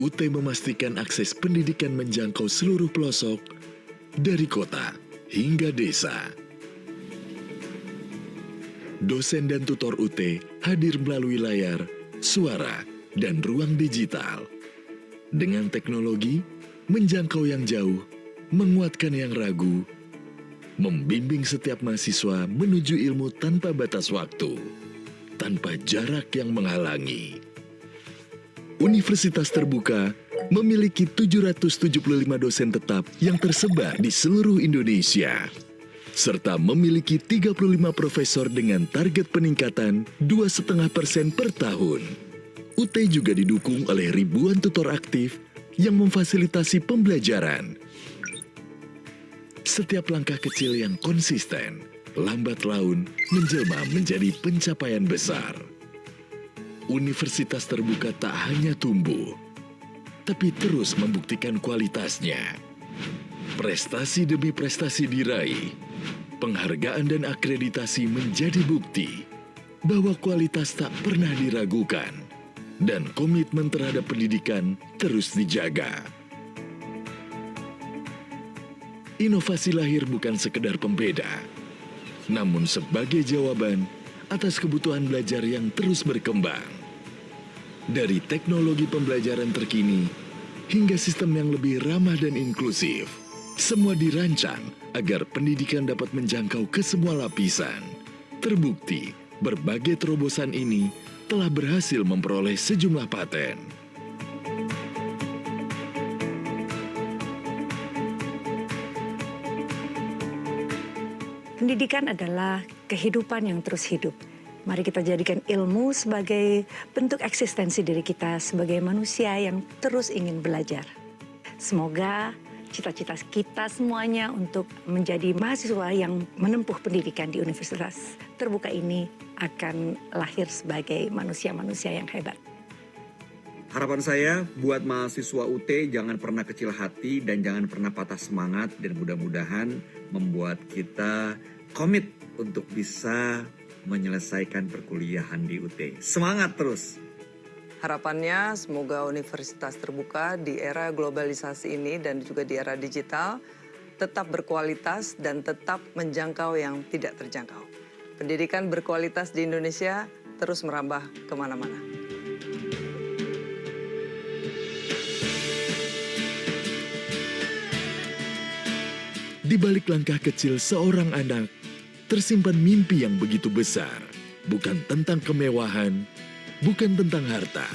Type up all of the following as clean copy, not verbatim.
UT memastikan akses pendidikan menjangkau seluruh pelosok, dari kota hingga desa. Dosen dan tutor UT hadir melalui layar, suara, dan ruang digital. Dengan teknologi, menjangkau yang jauh, menguatkan yang ragu, membimbing setiap mahasiswa menuju ilmu tanpa batas waktu, tanpa jarak yang menghalangi. Universitas Terbuka memiliki 775 dosen tetap yang tersebar di seluruh Indonesia, serta memiliki 35 profesor dengan target peningkatan 2,5% per tahun. UT juga didukung oleh ribuan tutor aktif yang memfasilitasi pembelajaran. Setiap langkah kecil yang konsisten, lambat laun menjelma menjadi pencapaian besar. Universitas Terbuka tak hanya tumbuh, tapi terus membuktikan kualitasnya. Prestasi demi prestasi diraih, penghargaan dan akreditasi menjadi bukti bahwa kualitas tak pernah diragukan dan komitmen terhadap pendidikan terus dijaga. Inovasi lahir bukan sekedar pembeda, namun sebagai jawaban atas kebutuhan belajar yang terus berkembang. Dari teknologi pembelajaran terkini hingga sistem yang lebih ramah dan inklusif, semua dirancang agar pendidikan dapat menjangkau ke semua lapisan. Terbukti, berbagai terobosan ini telah berhasil memperoleh sejumlah paten. Pendidikan adalah kehidupan yang terus hidup. Mari kita jadikan ilmu sebagai bentuk eksistensi diri kita sebagai manusia yang terus ingin belajar. Semoga cita-cita kita semuanya untuk menjadi mahasiswa yang menempuh pendidikan di Universitas Terbuka ini akan lahir sebagai manusia-manusia yang hebat. Harapan saya buat mahasiswa UT jangan pernah kecil hati dan jangan pernah patah semangat, dan mudah-mudahan membuat kita komit untuk bisa menyelesaikan perkuliahan di UT. Semangat terus! Harapannya semoga Universitas Terbuka di era globalisasi ini dan juga di era digital tetap berkualitas dan tetap menjangkau yang tidak terjangkau. Pendidikan berkualitas di Indonesia terus merambah kemana-mana. Di balik langkah kecil seorang anak, tersimpan mimpi yang begitu besar, bukan tentang kemewahan, bukan tentang harta,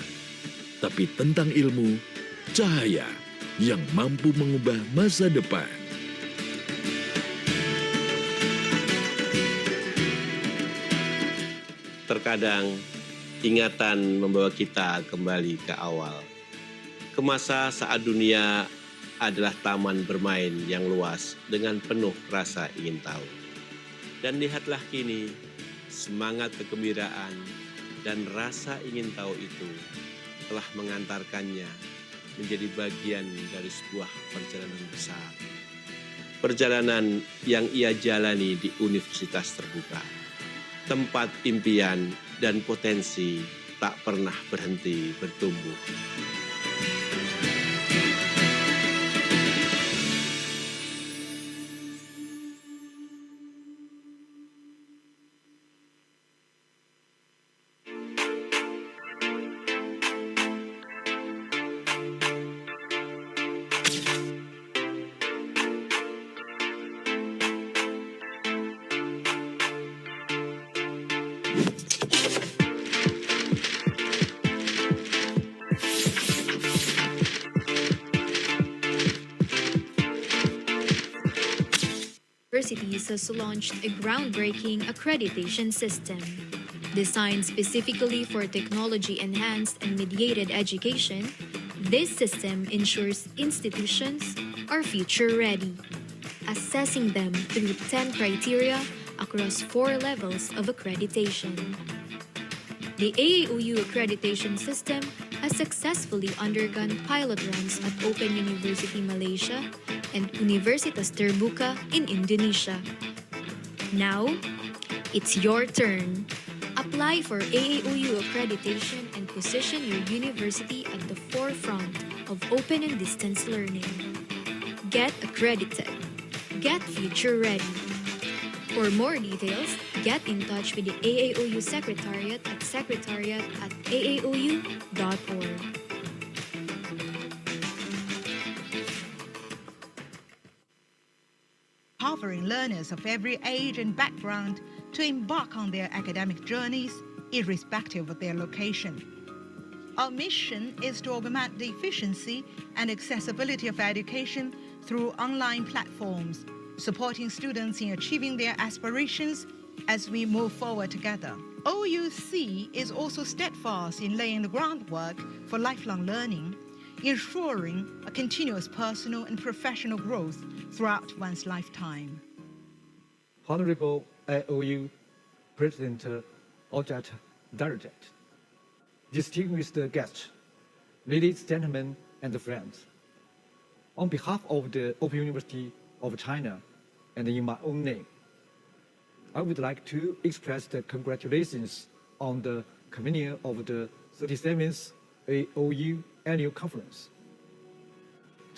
tapi tentang ilmu, cahaya yang mampu mengubah masa depan. Terkadang ingatan membawa kita kembali ke awal, ke masa saat dunia adalah taman bermain yang luas dengan penuh rasa ingin tahu. Dan lihatlah kini, semangat kegembiraan dan rasa ingin tahu itu telah mengantarkannya menjadi bagian dari sebuah perjalanan besar. Perjalanan yang ia jalani di Universitas Terbuka. Tempat impian dan potensi tak pernah berhenti bertumbuh. Universities has launched a groundbreaking accreditation system. Designed specifically for technology-enhanced and mediated education, this system ensures institutions are future-ready, assessing them through 10 criteria across 4 levels of accreditation. The AAOU accreditation system has successfully undergone pilot runs at Open University Malaysia and Universitas Terbuka in Indonesia. Now, it's your turn. Apply for AAOU accreditation and position your university at the forefront of open and distance learning. Get accredited. Get future ready. For more details, get in touch with the AAOU Secretariat at secretariat@aaou.org. Empowering learners of every age and background to embark on their academic journeys, irrespective of their location. Our mission is to augment the efficiency and accessibility of education through online platforms, supporting students in achieving their aspirations as we move forward together. OUC is also steadfast in laying the groundwork for lifelong learning, ensuring a continuous personal and professional growth throughout one's lifetime. Honorable AAOU President Ojat Darajat, distinguished guests, ladies, gentlemen, and friends. On behalf of the Open University of China and in my own name, I would like to express the congratulations on the convening of the 37th AAOU Annual Conference.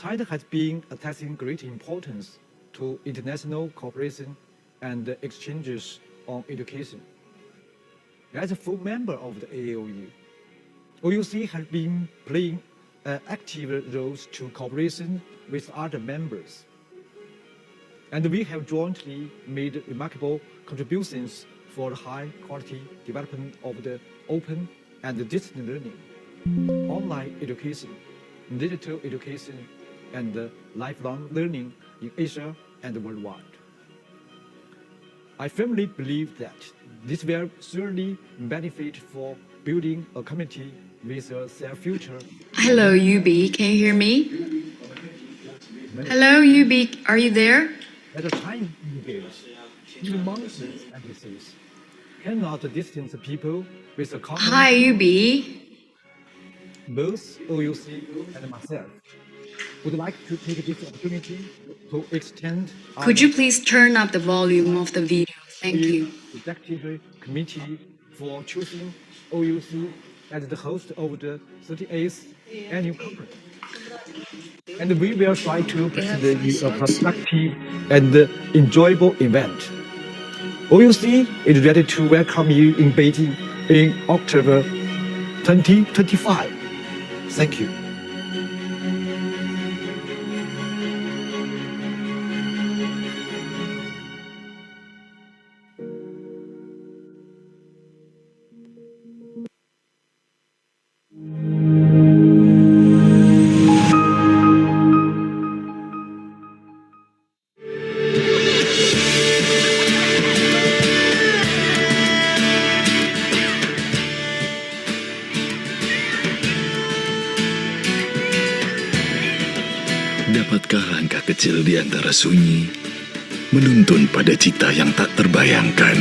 China has been attaching great importance to international cooperation and exchanges on education. As a full member of the AAOU, OUC has been playing active roles to cooperation with other members. And we have jointly made remarkable contributions for the high-quality development of the open and distance learning, online education, digital education, and lifelong learning in Asia and worldwide. I firmly believe that this will surely benefit for building a community with a shared future. Hello, UB. Can you hear me? Hello, UB. Are you there? At the time engaged, even mountains and disease cannot distance people with a common. Hi, UB. Both OUC and myself would like to take this opportunity to extend. Could you please turn up the volume of the video? Thank you. Executive Committee for choosing OUC as the host of the 38th Annual Conference. And we will try to present you a productive and enjoyable event. OUC is ready to welcome you in Beijing in October 2025. Thank you. Dapatkah langkah kecil di antara sunyi menuntun pada cita yang tak terbayangkan?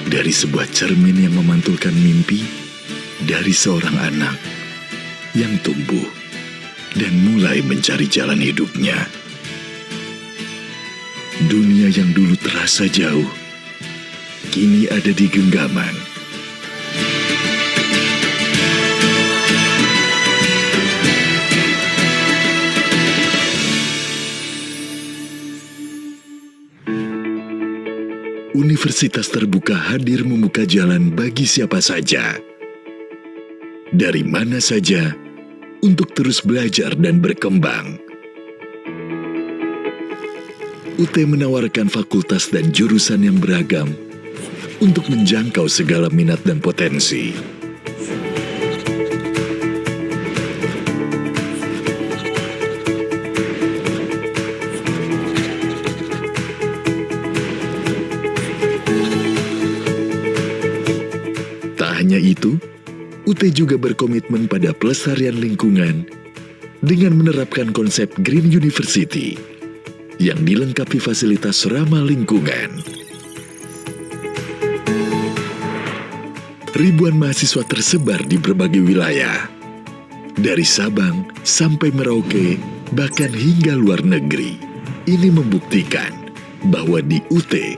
Dari sebuah cermin yang memantulkan mimpi dari seorang anak yang tumbuh dan mulai mencari jalan hidupnya. Dunia yang dulu terasa jauh, kini ada di genggaman. Universitas terbuka hadir membuka jalan bagi siapa saja, dari mana saja, untuk terus belajar dan berkembang. UT menawarkan fakultas dan jurusan yang beragam untuk menjangkau segala minat dan potensi. Tak hanya itu, UT juga berkomitmen pada pelestarian lingkungan dengan menerapkan konsep Green University yang dilengkapi fasilitas ramah lingkungan. Ribuan mahasiswa tersebar di berbagai wilayah, Dari Sabang sampai Merauke, bahkan hingga luar negeri. Ini membuktikan bahwa di UT,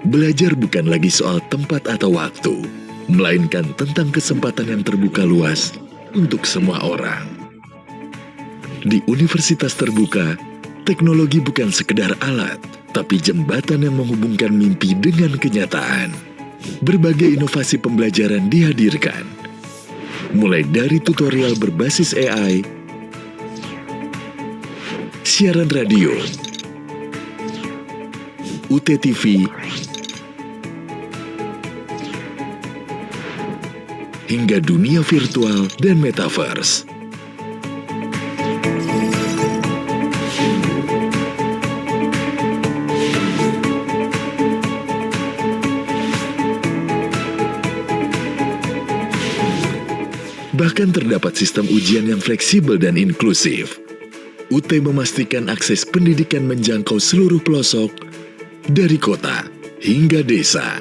belajar bukan lagi soal tempat atau waktu, melainkan tentang kesempatan yang terbuka luas untuk semua orang. Di universitas terbuka, teknologi bukan sekedar alat, tapi jembatan yang menghubungkan mimpi dengan kenyataan. Berbagai inovasi pembelajaran dihadirkan, mulai dari tutorial berbasis AI, siaran radio, UT TV, hingga dunia virtual dan metaverse. Bahkan terdapat sistem ujian yang fleksibel dan inklusif. UT memastikan akses pendidikan menjangkau seluruh pelosok, dari kota hingga desa.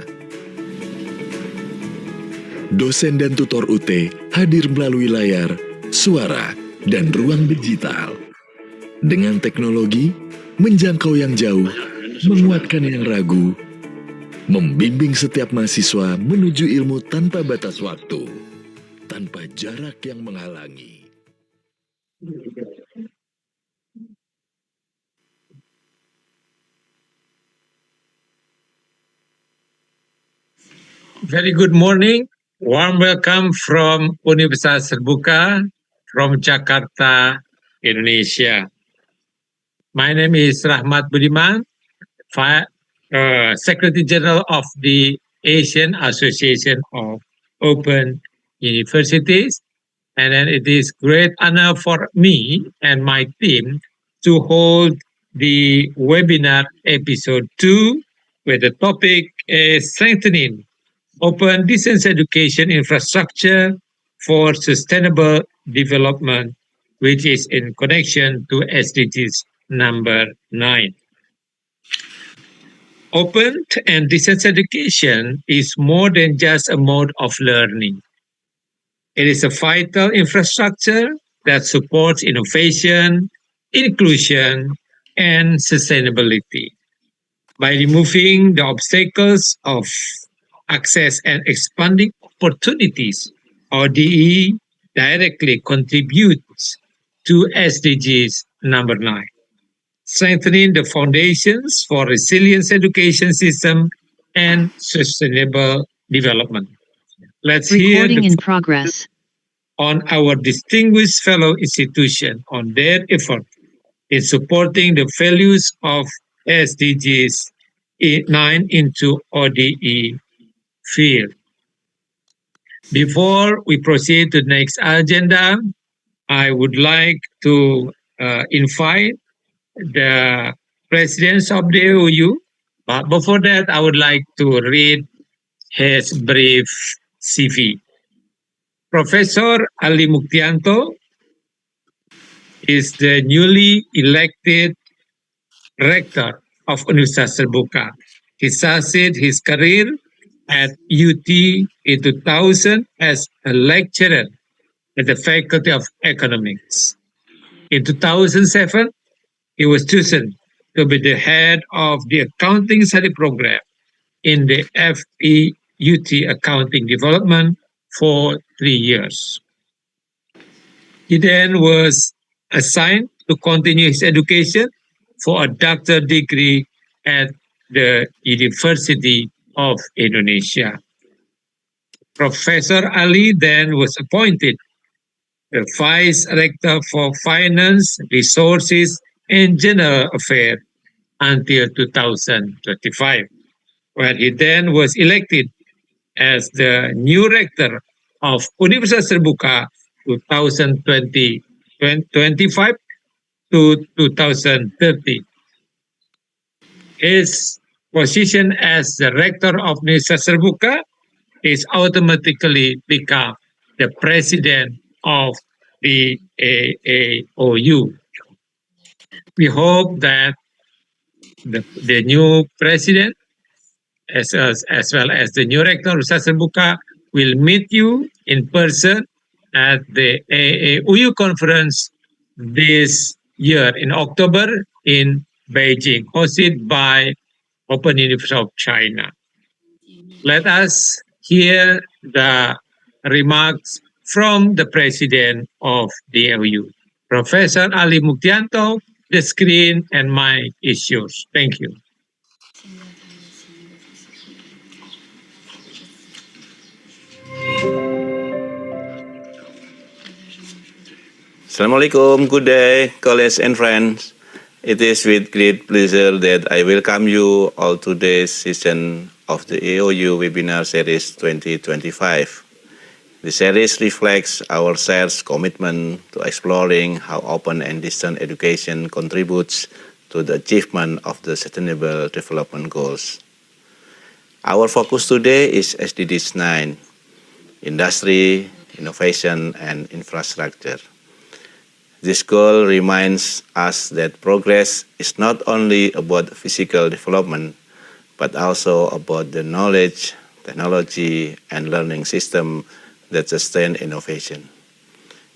Dosen dan tutor UT hadir melalui layar, suara, dan ruang digital. Dengan teknologi, menjangkau yang jauh, menguatkan yang ragu, membimbing setiap mahasiswa menuju ilmu tanpa batas waktu, tanpa jarak yang menghalangi. Very good morning. Warm welcome from Universitas Terbuka from Jakarta, Indonesia. My name is Rahmat Budiman, Secretary General of the Asian Association of Open Universities. And then it is great honor for me and my team to hold the webinar episode 2 where the topic is strengthening open distance education infrastructure for sustainable development, which is in connection to SDGs number 9. Open and distance education is more than just a mode of learning. It is a vital infrastructure that supports innovation, inclusion, and sustainability. By removing the obstacles of access and expanding opportunities, ODE directly contributes to SDGs number 9, strengthening the foundations for resilient education system and sustainable development. Let's hear in progress. on our distinguished fellow institution on their effort in supporting the values of SDGs 9 into ODE field. Before we proceed to the next agenda, I would like to invite the presidents of the AAOU. But before that, I would like to read his brief CV. Professor Ali Muktianto is the newly elected rector of Universitas Terbuka. He started his career at UT in 2000 as a lecturer at the Faculty of Economics. In 2007, he was chosen to be the head of the Accounting Study Program in the FEUT Accounting Development for 3 years. He then was assigned to continue his education for a doctorate degree at the University of Indonesia. Professor Ali then was appointed the Vice Rector for Finance, Resources, and General Affairs until 2025, where he then was elected as the new Rector of Universitas Terbuka 2025 to 2030. His position as the Rector of Universitas Terbuka is automatically become the President of the AAOU. We hope that the new President as well as the new Rector of Universitas Terbuka will meet you in person at the AAOU conference this year in October in Beijing, hosted by Open University of China. Let us hear the remarks from the president of the AAOU, Professor Ali Muktianto. The screen and mic is yours. Thank you. Assalamualaikum, good day, colleagues and friends. It is with great pleasure that I welcome you all to today's session of the AAOU Webinar Series 2025. The series reflects our shared commitment to exploring how open and distance education contributes to the achievement of the Sustainable Development Goals. Our focus today is SDGs 9, Industry, Innovation, and Infrastructure. This goal reminds us that progress is not only about physical development, but also about the knowledge, technology, and learning system that sustain innovation.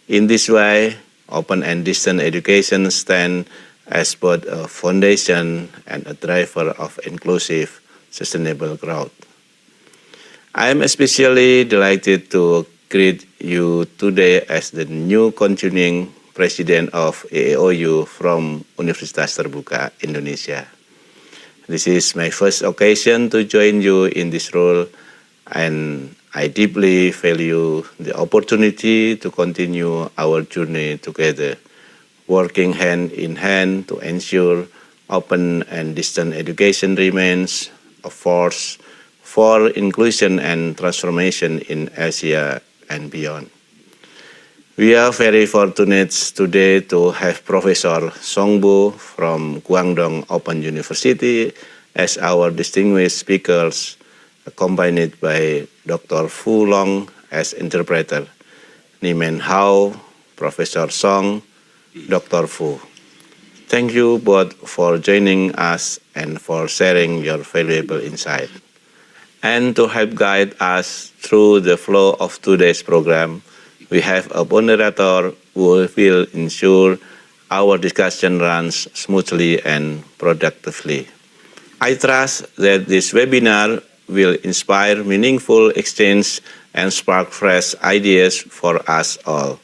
In this way, open and distance education stand as both a foundation and a driver of inclusive, sustainable growth. I am especially delighted to greet you today as the new continuing President of AAOU from Universitas Terbuka Indonesia. This is my first occasion to join you in this role, and I deeply value the opportunity to continue our journey together, working hand in hand to ensure open and distance education remains a force for inclusion and transformation in Asia and beyond. We are very fortunate today to have Professor Song Bu from Guangdong Open University as our distinguished speakers, accompanied by Dr. Fu Long as interpreter, Nimen Hao, Professor Song, Dr. Fu. Thank you both for joining us and for sharing your valuable insight. And to help guide us through the flow of today's program, we have a moderator who will ensure our discussion runs smoothly and productively. I trust that this webinar will inspire meaningful exchange and spark fresh ideas for us all.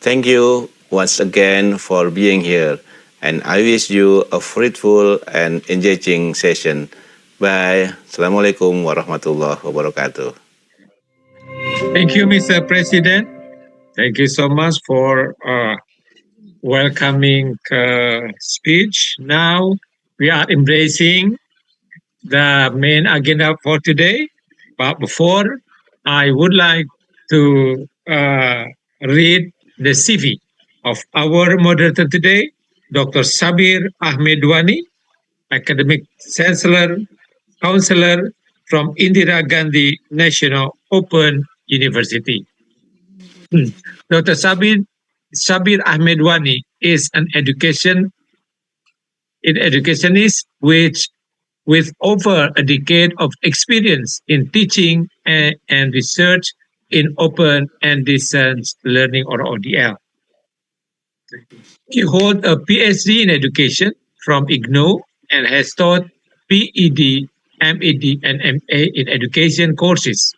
Thank you once again for being here, and I wish you a fruitful and engaging session. Bye. Assalamualaikum warahmatullahi wabarakatuh. Thank you, Mr. President. Thank you so much for welcoming speech. Now we are embracing the main agenda for today. But before, I would like to read the CV of our moderator today, Dr. Sabir Ahmedwani, Academic Counselor from Indira Gandhi National Open University. Dr. Sabir Ahmedwani is an educationist with over a decade of experience in teaching and research in open and distance learning, or ODL. He holds a PhD in education from IGNOU and has taught PED, MED, and MA in education courses.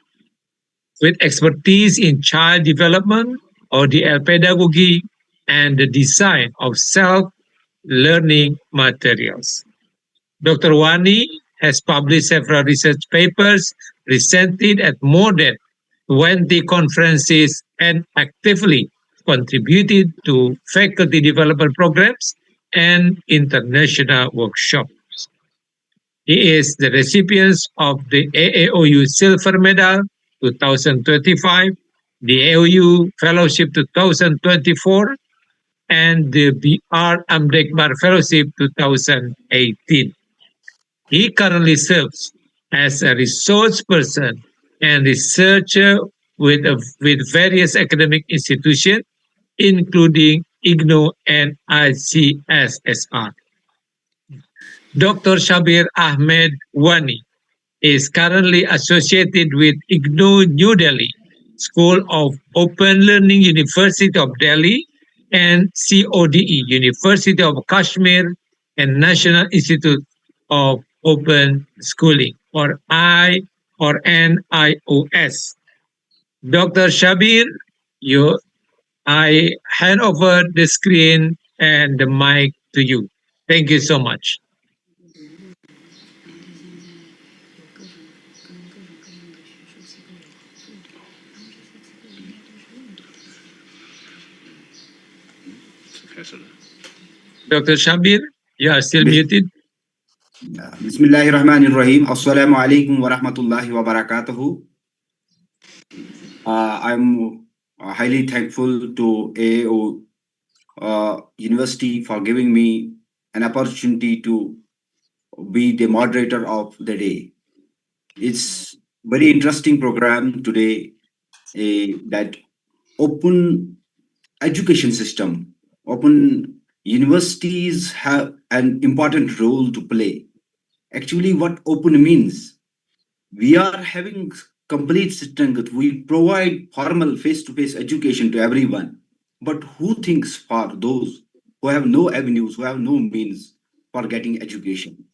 With expertise in child development, ODL pedagogy, and the design of self-learning materials. Dr. Wani has published several research papers, presented at more than 20 conferences, and actively contributed to faculty development programs and international workshops. He is the recipient of the AAOU Silver Medal 2025, the AAOU Fellowship 2024, and the B.R. Ambedkar Fellowship 2018. He currently serves as a resource person and researcher with various academic institutions, including IGNOU and ICSSR. Dr. Sabir Ahmedwani is currently associated with IGNOU New Delhi, School of Open Learning, University of Delhi, and CODE, University of Kashmir, and National Institute of Open Schooling, or NIOS. Dr. Shabir, I hand over the screen and the mic to you. Thank you so much. Dr. Shabir, you are still muted. Bismillahirrahmanirrahim. Assalamu alaikum wa rahmatullahi wa barakatuhu. I'm highly thankful to AAOU University for giving me an opportunity to be the moderator of the day. It's very interesting program today, that open education system, open universities have an important role to play. Actually, what open means, we are having complete strength. We provide formal face-to-face education to everyone. But who thinks for those who have no avenues, who have no means for getting education?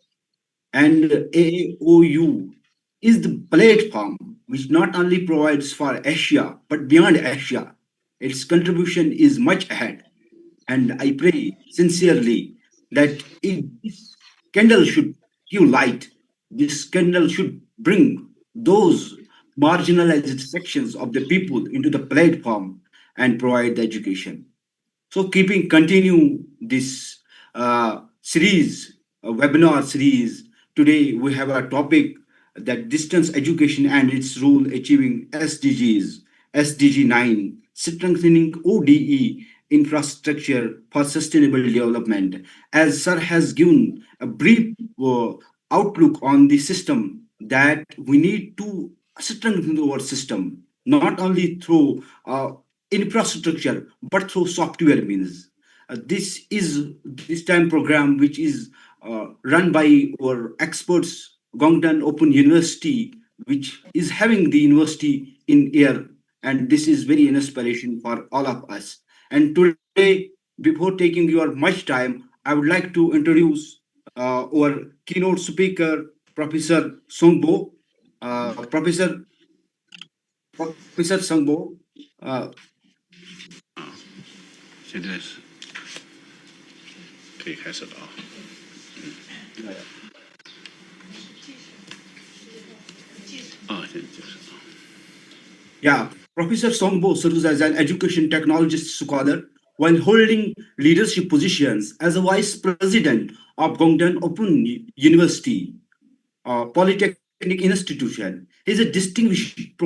And AAOU is the platform which not only provides for Asia, but beyond Asia. Its contribution is much ahead. And I pray sincerely that this candle should give light. This candle should bring those marginalized sections of the people into the platform and provide the education. So continue this webinar series. Today we have a topic that distance education and its role achieving SDGs, SDG 9, strengthening ODE infrastructure for sustainable development. As Sir has given a brief outlook on the system, that we need to strengthen our system, not only through infrastructure, but through software means. This time program, which is run by our experts, Guangdong Open University, which is having the university in air, and this is very inspiration for all of us. And today, before taking your much time, I would like to introduce our keynote speaker, Professor Songbo. Professor Songbo. 现在是可以开始了啊。现在就是。Yeah, Professor Songbo serves as an education technologist scholar while holding leadership positions as a vice president of Guangdong Open University, Polytechnic Institution. He is a distinguished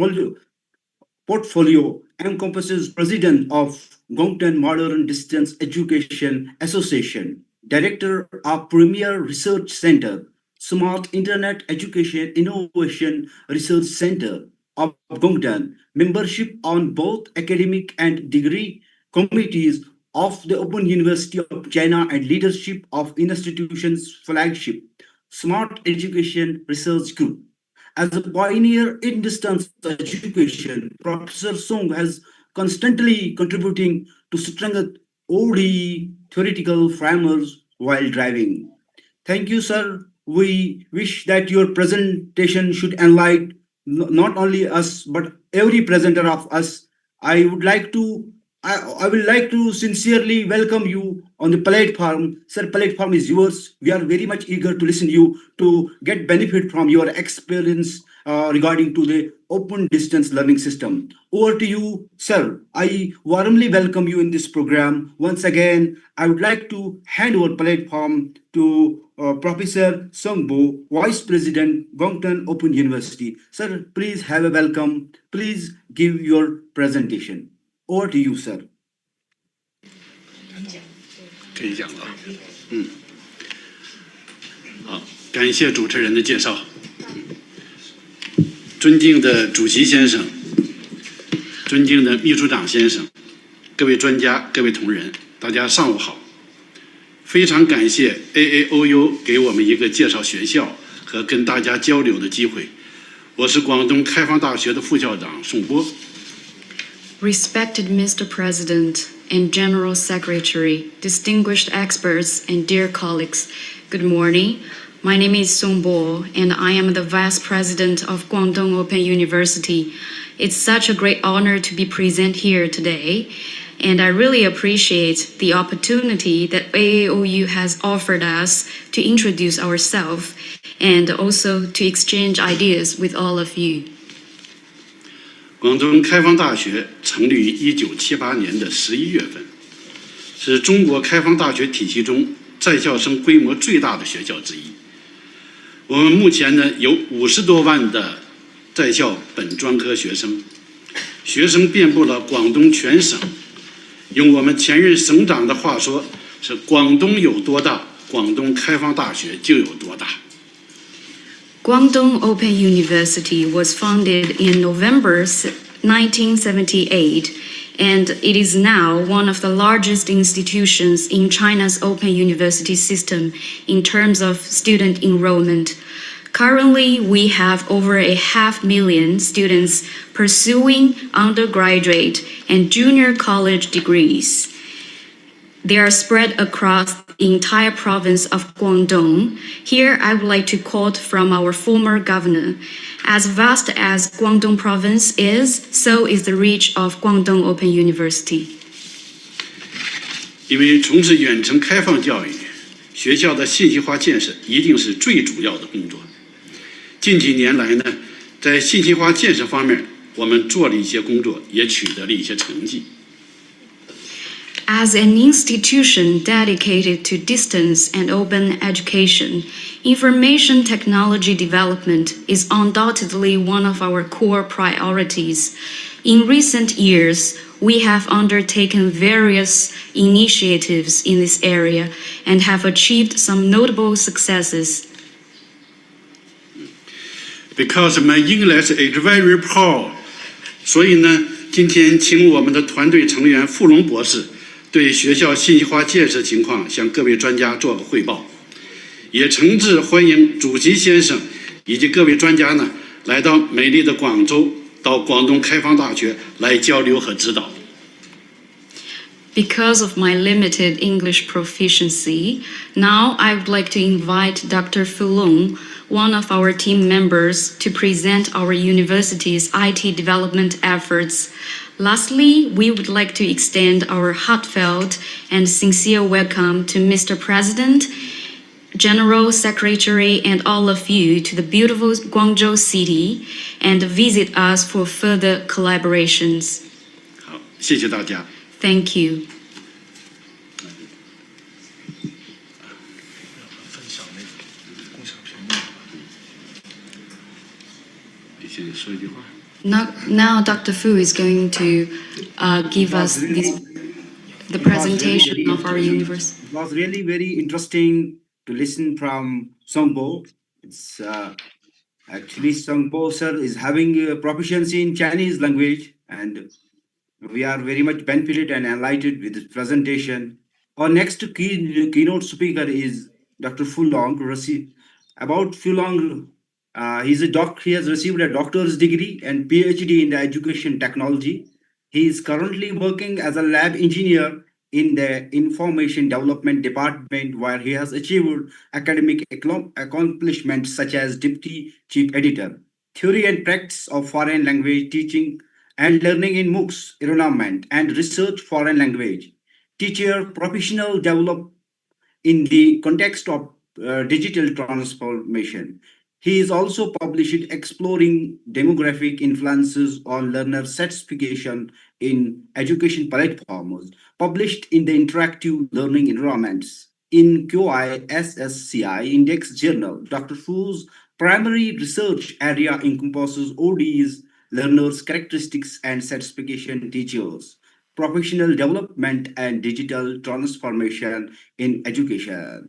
portfolio encompasses president of Guangdong Modern Distance Education Association, director of Premier Research Center, Smart Internet Education Innovation Research Center of Guangdong, membership on both academic and degree committees of the Open University of China, and leadership of institution's flagship Smart Education Research Group. As a pioneer in distance education, Professor Song has constantly contributing to strengthen ODE theoretical frameworks while driving. Thank you, sir. We wish that your presentation should enlighten not only us, but every presenter of us. I would like to sincerely welcome you on the platform. Sir, platform is yours. We are very much eager to listen to you, to get benefit from your experience regarding to the open distance learning system. Over to you, sir. I warmly welcome you in this program. Once again, I would like to hand over platform to Professor Songbo, Vice President, Guangdong Open University. Sir, please have a welcome. Please give your presentation. Over to you, sir. 可以讲了。好，感谢主持人的介绍。尊敬的主席先生，尊敬的秘书长先生，各位专家，各位同仁，大家上午好。非常感谢 AAOU 给我们一个介绍学校和跟大家交流的机会。我是广东开放大学的副校长宋波。Respected Mr. President and General Secretary, distinguished experts, and dear colleagues, good morning. My name is Song Bo, and I am the Vice President of Guangdong Open University. It's such a great honor to be present here today, and I really appreciate the opportunity that AAOU has offered us to introduce ourselves and also to exchange ideas with all of you. 广东开放大学成立于1978年的11月份，是中国开放大学体系中在校生规模最大的学校之一。我们目前呢有50多万的在校本专科学生，学生遍布了广东全省。用我们前任省长的话说，是广东有多大，广东开放大学就有多大。 Guangdong Open University was founded in November 1978, and it is now one of the largest institutions in China's open university system in terms of student enrollment. Currently, we have over 500,000 students pursuing undergraduate and junior college degrees. They are spread across the entire province of Guangdong. Here, I would like to quote from our former governor. As vast as Guangdong province is, so is the reach of Guangdong Open University. 因为从事远程开放教育，学校的信息化建设一定是最主要的工作。近几年来呢，在信息化建设方面，我们做了一些工作，也取得了一些成绩。 As an institution dedicated to distance and open education, information technology development is undoubtedly one of our core priorities. In recent years, we have undertaken various initiatives in this area and have achieved some notable successes. Because my English is very poor, 所以呢，今天请我们的团队成员傅龙博士。 对学校信息化建设情况向各位专家做个汇报，也诚挚欢迎主席先生以及各位专家呢来到美丽的广州，到广东开放大学来交流和指导。Because of my limited English proficiency, now I would like to invite Dr. Fu Long, one of our team members, to present our university's IT development efforts. Lastly, we would like to extend our heartfelt and sincere welcome to Mr. President, General Secretary, and all of you to the beautiful Guangzhou city and visit us for further collaborations. 好，谢谢大家。 Thank you. 你先说一句话。 Now Dr. Fu is going to give us the presentation of our university. It was really very interesting to listen from Songbo. It's actually Songbo sir is having a proficiency in Chinese language, and we are very much benefited and enlightened with his presentation. Our next keynote speaker is Dr. Fu Long. About Fu Long, he has received a doctor's degree and PhD in the education technology. He is currently working as a lab engineer in the information development department, where he has achieved academic accomplishments such as deputy chief editor, theory and practice of foreign language teaching and learning in MOOCs environment, and research foreign language teacher professional develop in the context of digital transformation. He is also published Exploring Demographic Influences on Learner Certification in Education Platforms, published in the Interactive Learning Environments in QI SSCI Index Journal. Dr. Fu's primary research area encompasses ODEs, learners' characteristics and certification teachers, professional development and digital transformation in education.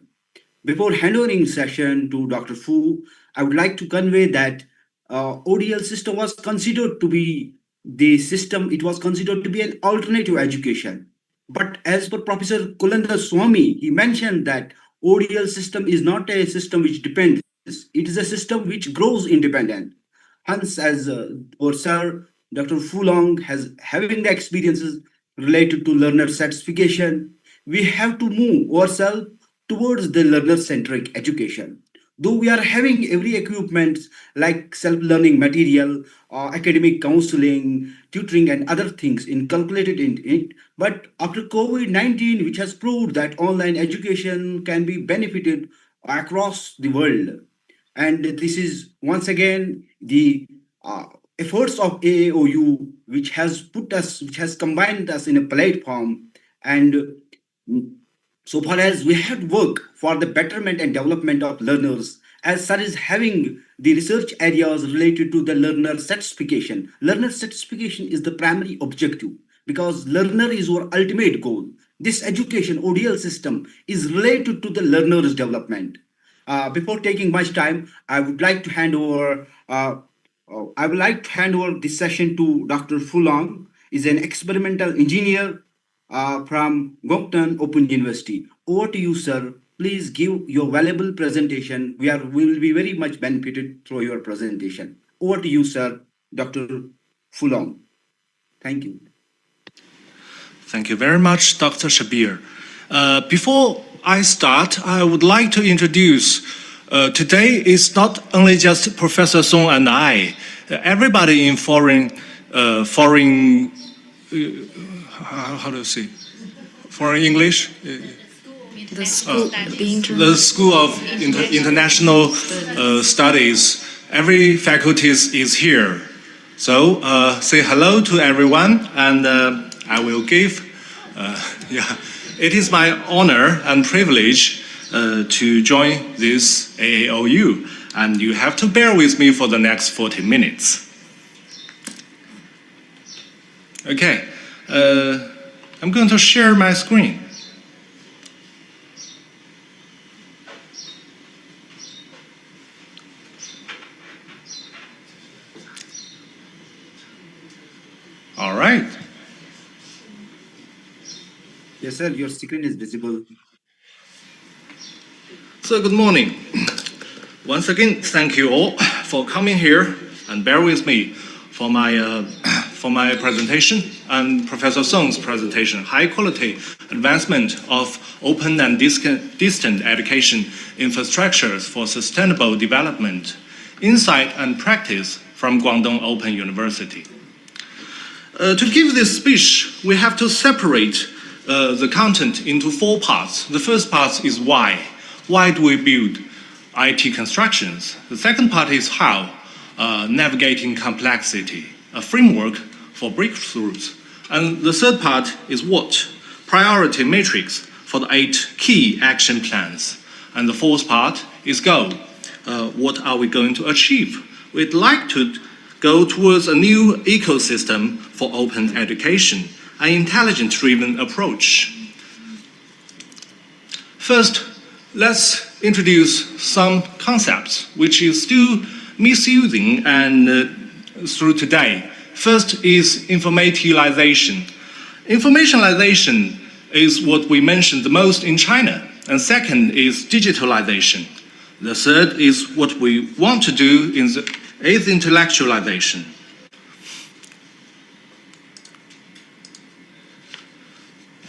Before handing session to Dr. Fu, I would like to convey that ODL system was considered to be the system, it was considered to be an alternative education. But as per Professor Kulendra Swami, he mentioned that ODL system is not a system which depends, it is a system which grows independent. Hence, as our sir Dr. Fulong has having the experiences related to learner certification. We have to move ourselves towards the learner-centric education. Though we are having every equipment like self-learning material, academic counseling, tutoring, and other things inculcated in it, but after COVID-19, which has proved that online education can be benefited across the world, and this is once again the efforts of AAOU, which has combined us in a platform, and so far as we have work for the betterment and development of learners, as such as having the research areas related to the learner certification. Learner certification is the primary objective because learner is our ultimate goal. This education ODL system is related to the learner's development. Before taking much time, I would like to hand over this session to Dr. Fulong. Is an experimental engineer from Guangdong Open University. Over to you, sir. Please give your valuable presentation. We will be very much benefited through your presentation. Over to you, sir, Dr. Fulong. Thank you. Thank you very much, Dr. Shabir. Before I start, I would like to introduce today is not only just Professor Song and I. Everybody in foreign English? The School of International Studies. Every faculty is here. So say hello to everyone, and I will give. It is my honor and privilege to join this AAOU, and you have to bear with me for the next 40 minutes. Okay, I'm going to share my screen. All right. Yes, sir, your screen is visible. So good morning. Once again, thank you all for coming here, and bear with me for my presentation and Professor Song's presentation, high quality advancement of open and distant education infrastructures for sustainable development, insight and practice from Guangdong Open University. To give this speech, we have to separate the content into 4 parts. The first part is why. Why do we build IT constructions? The second part is how, navigating complexity, a framework for breakthroughs. And the third part is what, priority matrix for the 8 key action plans. And the fourth part is go, what are we going to achieve? We'd like to go towards a new ecosystem for open education, an intelligence-driven approach. First, let's introduce some concepts which is still misusing and through today. First is informationalization. Informationalization is what we mentioned the most in China. And second is digitalization. The third is what we want to do is intellectualization.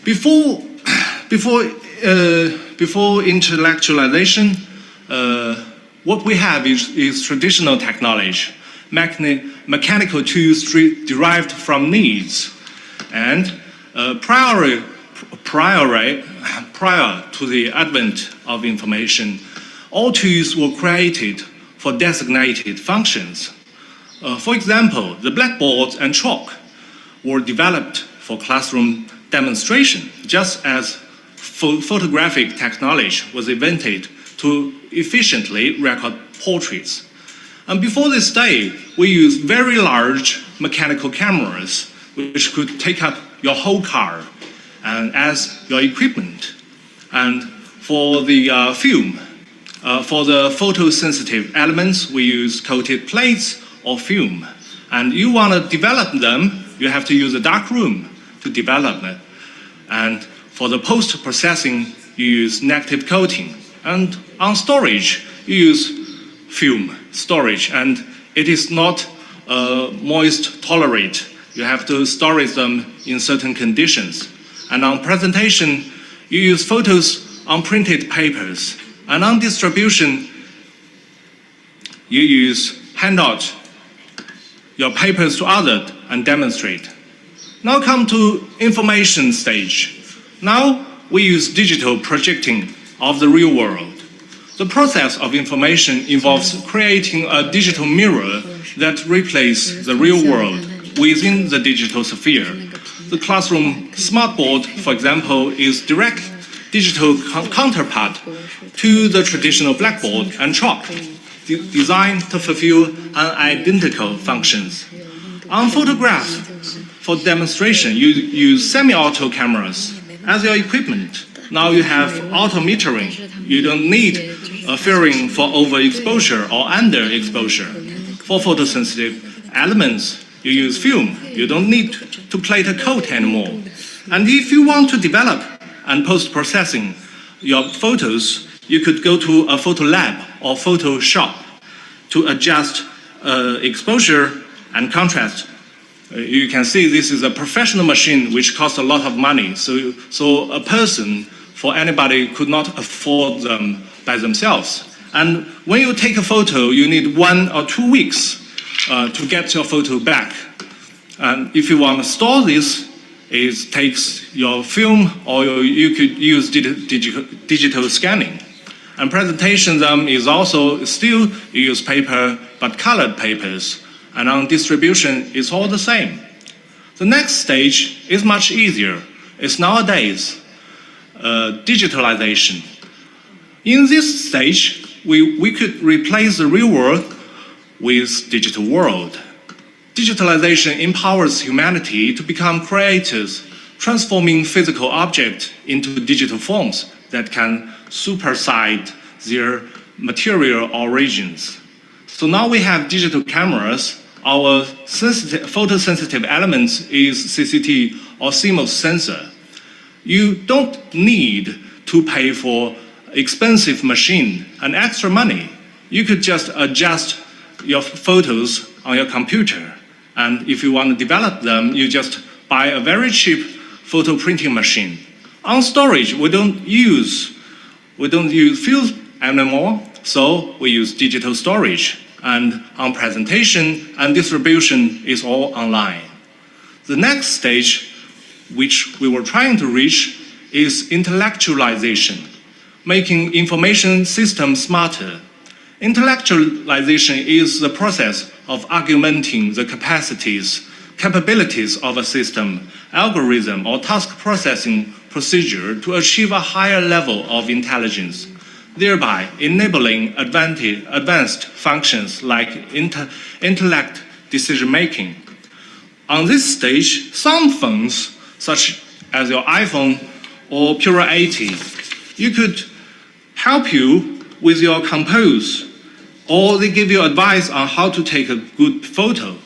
Before intellectualization, what we have is traditional technology, mechanical tools derived from needs, and prior to the advent of information, all tools were created for designated functions. For example, the blackboard and chalk were developed for classroom demonstration, just as photographic technology was invented to efficiently record portraits. And before this day, we used very large mechanical cameras, which could take up your whole car and as your equipment. And for the film, for the photosensitive elements, we use coated plates or film. And you want to develop them, you have to use a dark room to develop it. And for the post-processing, you use negative coating. And on storage, you use film storage. And it is not moist tolerate. You have to store them in certain conditions. And on presentation, you use photos on printed papers. And on distribution, you use handout your papers to others and demonstrate. Now come to information stage. Now we use digital projecting of the real world. The process of information involves creating a digital mirror that replaces the real world within the digital sphere. The classroom smartboard, for example, is direct digital counterpart to the traditional blackboard and chalk, designed to fulfill identical functions. On photograph, for demonstration, you use semi-auto cameras as your equipment. Now you have auto metering. You don't need a filtering for overexposure or underexposure. For photosensitive elements, you use film. You don't need to plate a coat anymore. And if you want to develop and post-processing your photos, you could go to a photo lab or Photoshop to adjust exposure and contrast. You can see this is a professional machine which costs a lot of money. So a person, for anybody, could not afford them by themselves. And when you take a photo, you need 1 or 2 weeks to get your photo back. And if you want to store this, it takes your film, or you could use digital scanning. And presentation them is also still you use paper, but colored papers. And on distribution, it's all the same. The next stage is much easier. It's nowadays digitalization. In this stage, we could replace the real world with digital world. Digitalization empowers humanity to become creators, transforming physical objects into digital forms that can supersede their material origins. So now we have digital cameras. Our photosensitive elements is CCT or CMOS sensor. You don't need to pay for expensive machine and extra money. You could just adjust your photos on your computer. And if you want to develop them, you just buy a very cheap photo printing machine. On storage, we don't use film anymore, so we use digital storage. And on presentation and distribution is all online. The next stage, which we were trying to reach, is intellectualization, making information systems smarter. Intellectualization is the process of augmenting the capabilities of a system, algorithm, or task processing procedure to achieve a higher level of intelligence, thereby enabling advanced functions like intellect decision-making. On this stage, some phones, such as your iPhone or Pura 80, you could help you with your compose, or they give you advice on how to take a good photo.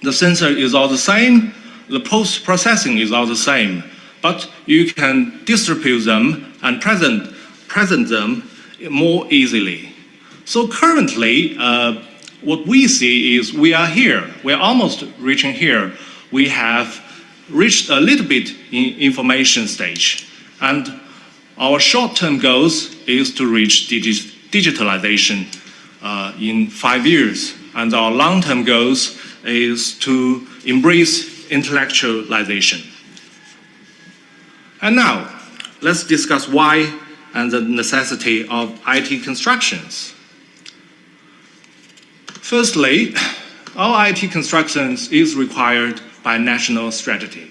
The sensor is all the same, the post-processing is all the same, but you can distribute them and present them more easily. So currently, what we see is we are here. We're almost reaching here. We have reached a little bit in information stage. And our short-term goals is to reach digitalization in 5 years. And our long-term goals is to embrace intellectualization. And now, let's discuss why and the necessity of IT constructions. Firstly, our IT constructions is required by national strategy.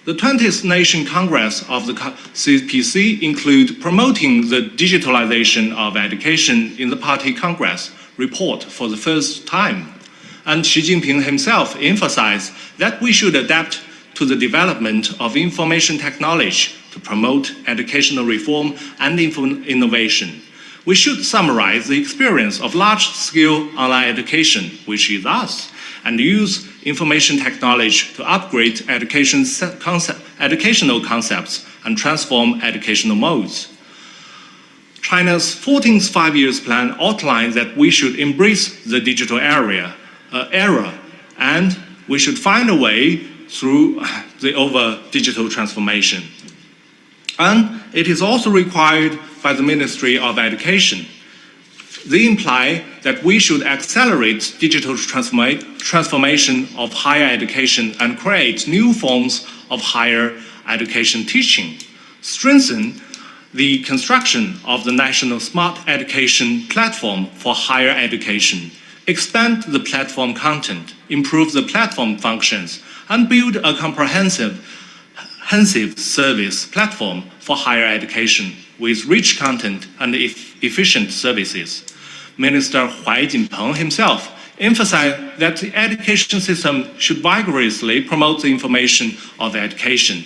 The 20th Nation Congress of the CPC include promoting the digitalization of education in the Party Congress report for the first time. And Xi Jinping himself emphasized that we should adapt to the development of information technology to promote educational reform and innovation. We should summarize the experience of large-scale online education, which is us, and use information technology to upgrade educational concepts and transform educational modes. China's 14th five-year plan outlines that we should embrace the digital area era, and we should find a way through the digital transformation. And it is also required by the Ministry of Education. They imply that we should accelerate digital transformation of higher education and create new forms of higher education teaching, strengthen the construction of the National Smart Education Platform for higher education, expand the platform content, improve the platform functions, and build a comprehensive service platform for higher education with rich content and efficient services. Minister Huai Jinpeng himself emphasized that the education system should vigorously promote the information of education.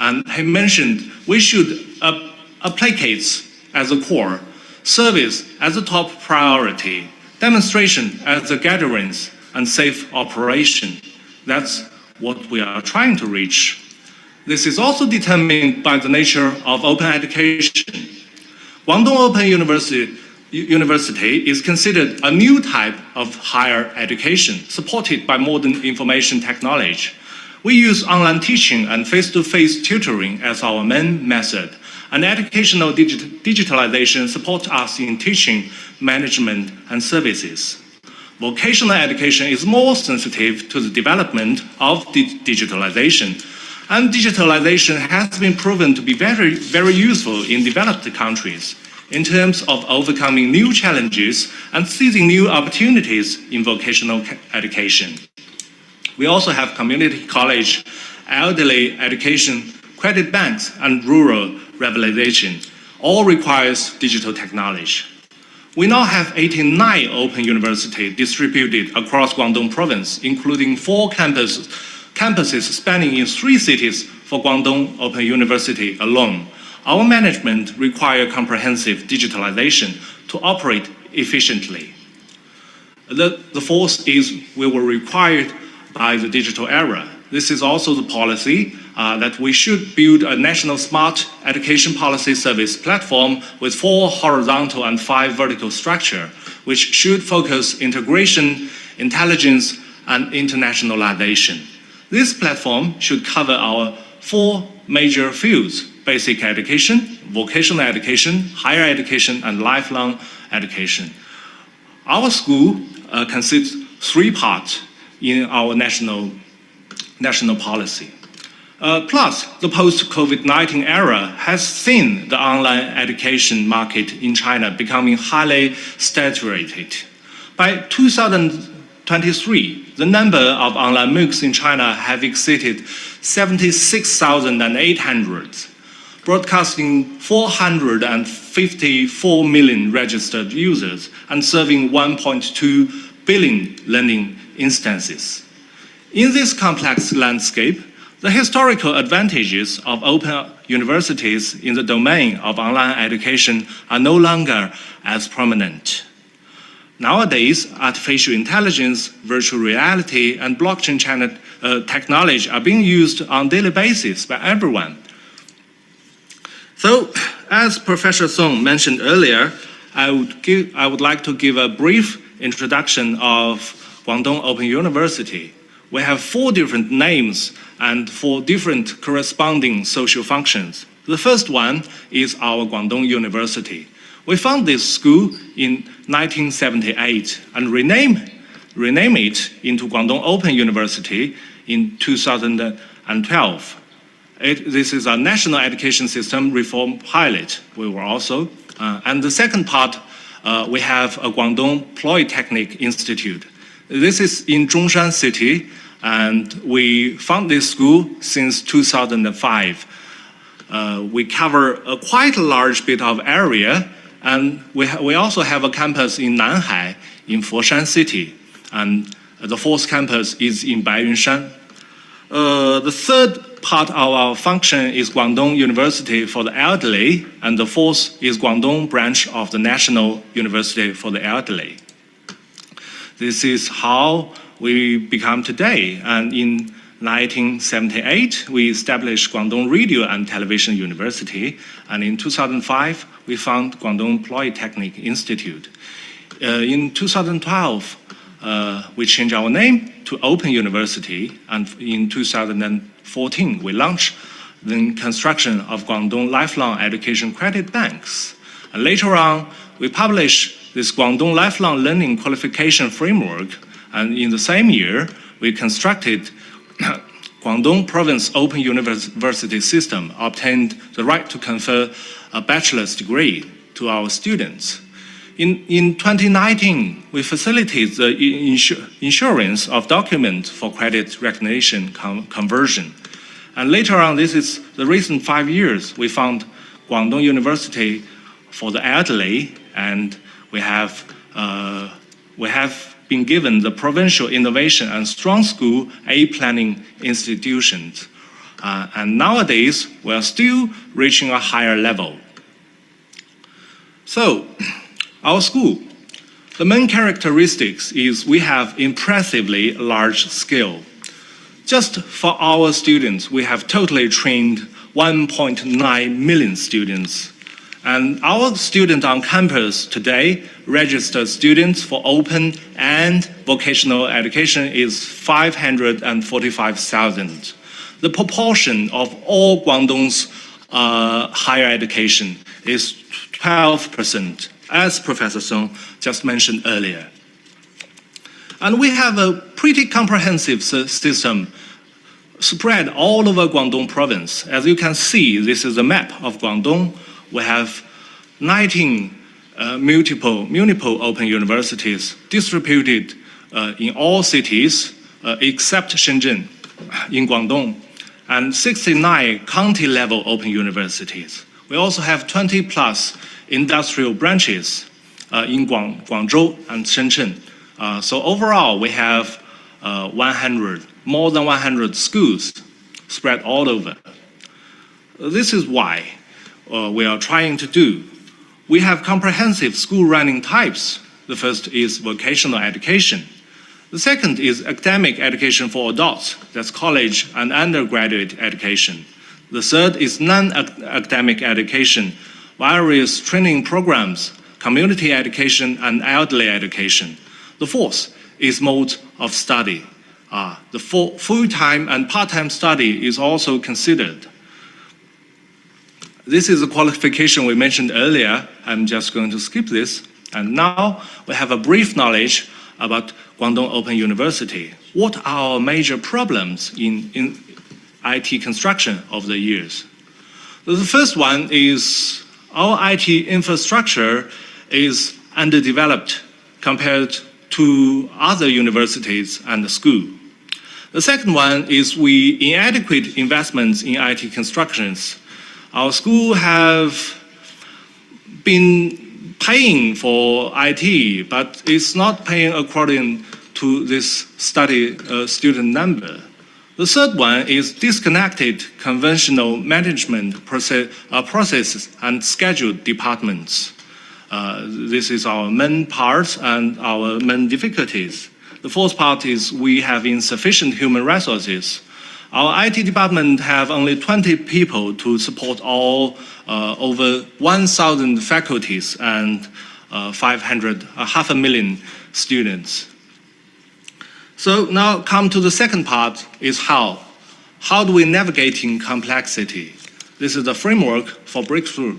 And he mentioned we should applicate as a core, service as a top priority, demonstration as the gatherings, and safe operation. That's what we are trying to reach. This is also determined by the nature of open education. Guangdong Open University is considered a new type of higher education, supported by modern information technology. We use online teaching and face-to-face tutoring as our main method, and educational digitalization supports us in teaching, management, and services. Vocational education is more sensitive to the development of digitalization, and digitalization has been proven to be very, very useful in developed countries in terms of overcoming new challenges and seizing new opportunities in vocational education. We also have community college, elderly education, credit banks, and rural revitalization. All requires digital technology. We now have 89 open universities distributed across Guangdong province, including 4 campuses spanning in 3 cities for Guangdong Open University alone. Our management requires comprehensive digitalization to operate efficiently. The fourth is we were required by the digital era. This is also the policy that we should build a national smart education policy service platform with 4 horizontal and 5 vertical structure, which should focus integration, intelligence, and internationalization. This platform should cover our 4 major fields: basic education, vocational education, higher education, and lifelong education. Our school consists 3 parts in our national policy. Plus, the post-COVID-19 era has seen the online education market in China becoming highly saturated. By 2023, the number of online MOOCs in China have exceeded 76,800, broadcasting 454 million registered users and serving 1.2 billion learning instances. In this complex landscape, the historical advantages of open universities in the domain of online education are no longer as prominent. Nowadays, artificial intelligence, virtual reality, and blockchain technology are being used on a daily basis by everyone. So, as Professor Song mentioned earlier, I would like to give a brief introduction of Guangdong Open University. We have 4 different names and 4 different corresponding social functions. The first one is our Guangdong University. We found this school in 1978 and rename it into Guangdong Open University in 2012. This is a national education system reform pilot. We were also, and the second part, we have a Guangdong Polytechnic Institute. This is in Zhongshan City, and we found this school since 2005. We cover quite a large bit of area, and we also have a campus in Nanhai, in Foshan City, and the 4th campus is in Baiyunshan. The third part of our function is Guangdong University for the Elderly, and the 4th is Guangdong branch of the National University for the Elderly. This is how we become today, and in 1978, we established Guangdong Radio and Television University, and in 2005, we founded Guangdong Polytechnic Institute. In 2012, we changed our name to Open University, and in 2014 we launched the construction of Guangdong Lifelong Education Credit Banks. And later on, we published this Guangdong Lifelong Learning Qualification Framework, and in the same year, we constructed Guangdong Province Open University System, obtained the right to confer a bachelor's degree to our students. In 2019, we facilitated the insurance of documents for credit recognition conversion. And later on, this is the recent 5 years, we found Guangdong University for the elderly, and we have been given the Provincial Innovation and Strong School A Planning institutions. And nowadays, we are still reaching a higher level. So, our school, the main characteristics is we have impressively large scale. Just for our students, we have totally trained 1.9 million students. And our students on campus today, registered students for open and vocational education is 545,000. The proportion of all Guangdong's higher education is 12%. As Professor Song just mentioned earlier. And we have a pretty comprehensive system spread all over Guangdong province. As you can see, this is a map of Guangdong. We have 19 multiple open universities distributed in all cities except Shenzhen in Guangdong, and 69 county-level open universities. We also have 20 plus industrial branches in Guangzhou and Shenzhen. So overall, we have more than 100 schools spread all over. This is why we are trying to do. We have comprehensive school running types. The first is vocational education. The second is academic education for adults. That's college and undergraduate education. The third is non-academic education, various training programs, community education, and elderly education. The fourth is mode of study. The full-time and part-time study is also considered. This is a qualification we mentioned earlier. I'm just going to skip this. And now we have a brief knowledge about Guangdong Open University. What are our major problems in IT construction over the years? The first one is our IT infrastructure is underdeveloped compared to other universities and schools. The second one is inadequate investments in IT constructions. Our school have been paying for IT, but it's not paying according to this student number. The third one is disconnected conventional management processes and scheduled departments. This is our main part and our main difficulties. The fourth part is we have insufficient human resources. Our IT department have only 20 people to support all over 1,000 faculties and 500,000 students. So now come to the second part is how. How do we navigate in complexity? This is the framework for breakthrough.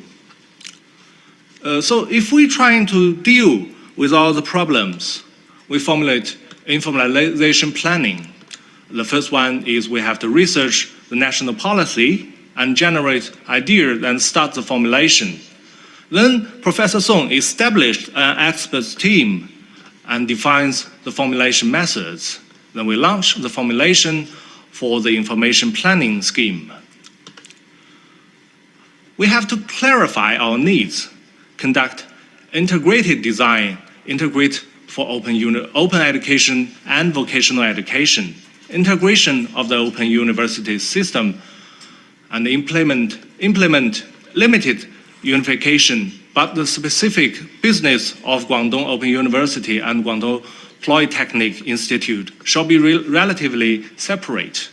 So if we're trying to deal with all the problems, we formulate informalization planning. The first one is we have to research the national policy and generate ideas and start the formulation. Then Professor Song established an experts team and defines the formulation methods. Then we launch the formulation for the information planning scheme. We have to clarify our needs, conduct integrated design, integrate for open education and vocational education, integration of the open university system, and implement limited unification, but the specific business of Guangdong Open University and Guangdong Polytechnic Institute shall be relatively separate.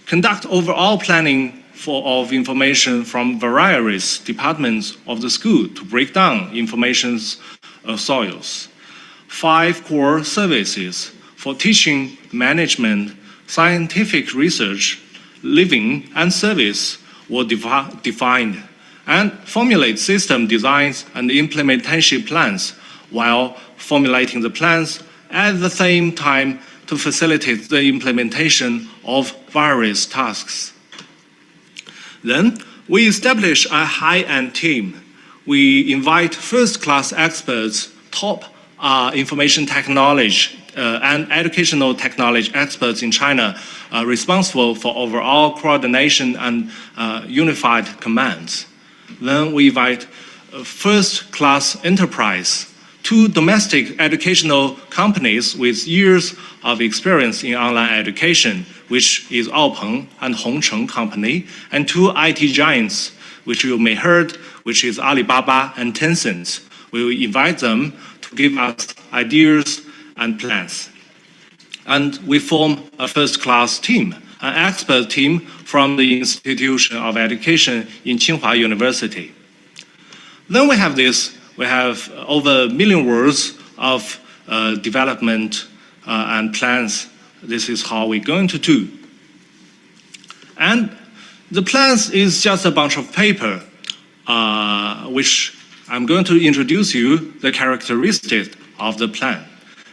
Conduct overall planning of information from various departments of the school to break down information's soils. 5 core services for teaching, management, scientific research, living, and service were defined, and formulate system designs and implementation plans while formulating the plans at the same time to facilitate the implementation of various tasks. Then, we establish a high-end team. We invite first-class experts, top information technology and educational technology experts in China responsible for overall coordination and unified commands. Then we invite first-class enterprise, 2 domestic educational companies with years of experience in online education, which is Aopeng and Hongcheng Company, and 2 IT giants, which you may heard, which is Alibaba and Tencent. We will invite them to give us ideas and plans. And we form a first-class team, an expert team from the Institution of Education in Tsinghua University. Then we have over 1 million words of development and plans. This is how we're going to do. And the plans is just a bunch of paper, which I'm going to introduce you the characteristics of the plan.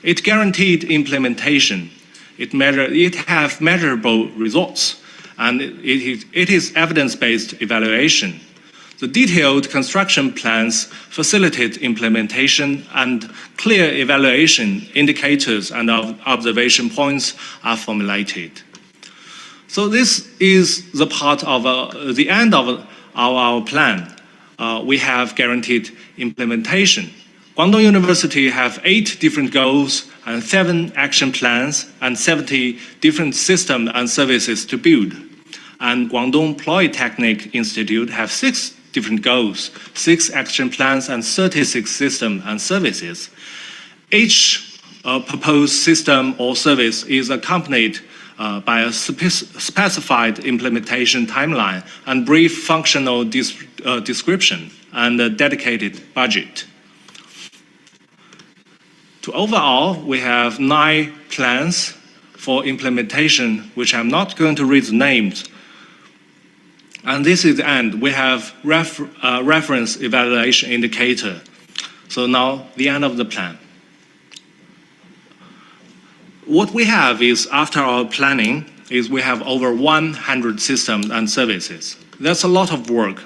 It guaranteed implementation. It have measurable results, and it is evidence-based evaluation. The detailed construction plans facilitate implementation, and clear evaluation indicators and observation points are formulated. So this is the part of the end of our plan. We have guaranteed implementation. Guangdong University have 8 different goals and 7 action plans and 70 different systems and services to build. And Guangdong Polytechnic Institute have 6 different goals, 6 action plans, and 36 systems and services. Each proposed system or service is accompanied by a specified implementation timeline and brief functional description and a dedicated budget. Overall, we have 9 plans for implementation, which I'm not going to read the names. And this is the end. We have reference evaluation indicator. So now the end of the plan. What we have is, after our planning, is we have over 100 systems and services. That's a lot of work.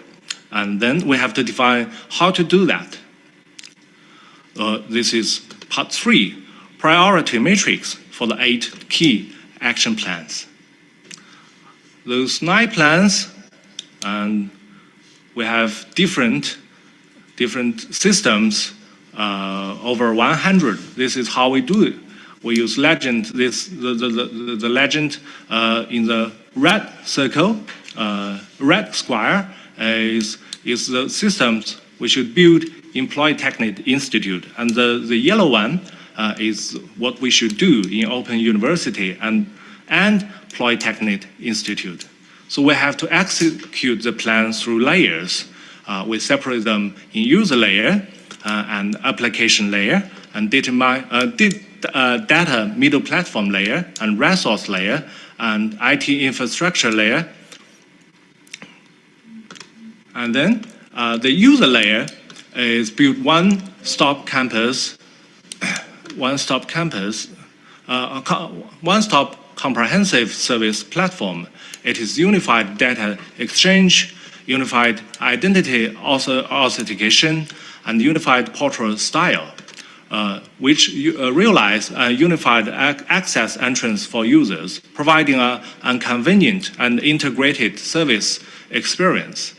And then we have to define how to do that. This is part 3, priority matrix for the 8 key action plans. Those 9 plans, and we have different systems, over 100. This is how we do it. We use legend. The legend in the red circle, red square, is the systems we should build in Polytechnic Institute, and the yellow one is what we should do in Open University and Polytechnic Institute. So we have to execute the plan through layers. We separate them in user layer and application layer and data middle platform layer and resource layer and IT infrastructure layer. And then the user layer is built one-stop comprehensive service platform. It is unified data exchange, unified identity authentication, and unified portal style, which realize a unified access entrance for users, providing a convenient and integrated service experience.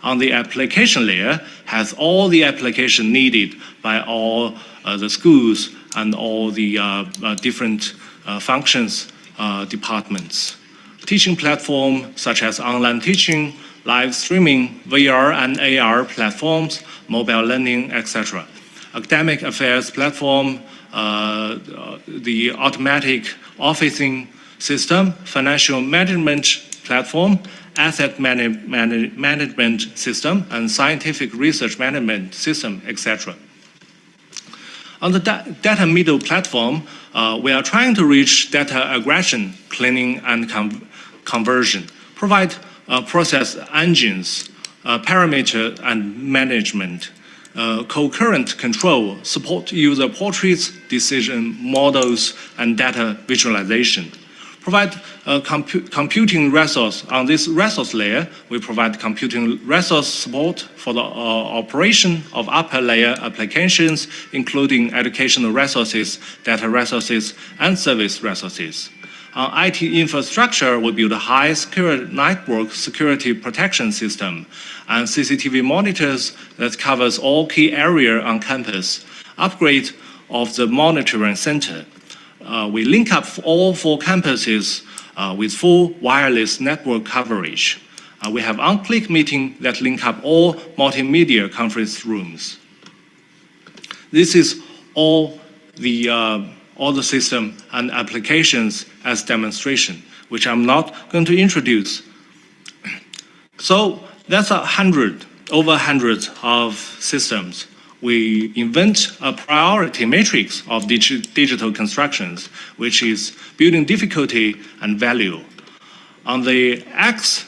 On the application layer, has all the application needed by all the schools and all the different functions departments. Teaching platform such as online teaching, live streaming, VR and AR platforms, mobile learning, etc. Academic affairs platform, the automatic officing system, financial management platform, asset management system, and scientific research management system, etc. On the data middle platform, we are trying to reach data aggregation, cleaning, and conversion, provide process engines, parameter and management, concurrent control, support user portraits, decision models, and data visualization. Provide computing resource. On this resource layer, we provide computing resource support for the operation of upper layer applications, including educational resources, data resources, and service resources. On IT infrastructure, we build a high secure network security protection system and CCTV monitors that covers all key areas on campus, upgrade of the monitoring center. We link up all 4 campuses with full wireless network coverage. We have on-click meeting that link up all multimedia conference rooms. This is all the system and applications as demonstration, which I'm not going to introduce. So that's over 100 of systems. We invent a priority matrix of digital constructions, which is building difficulty and value. On the X,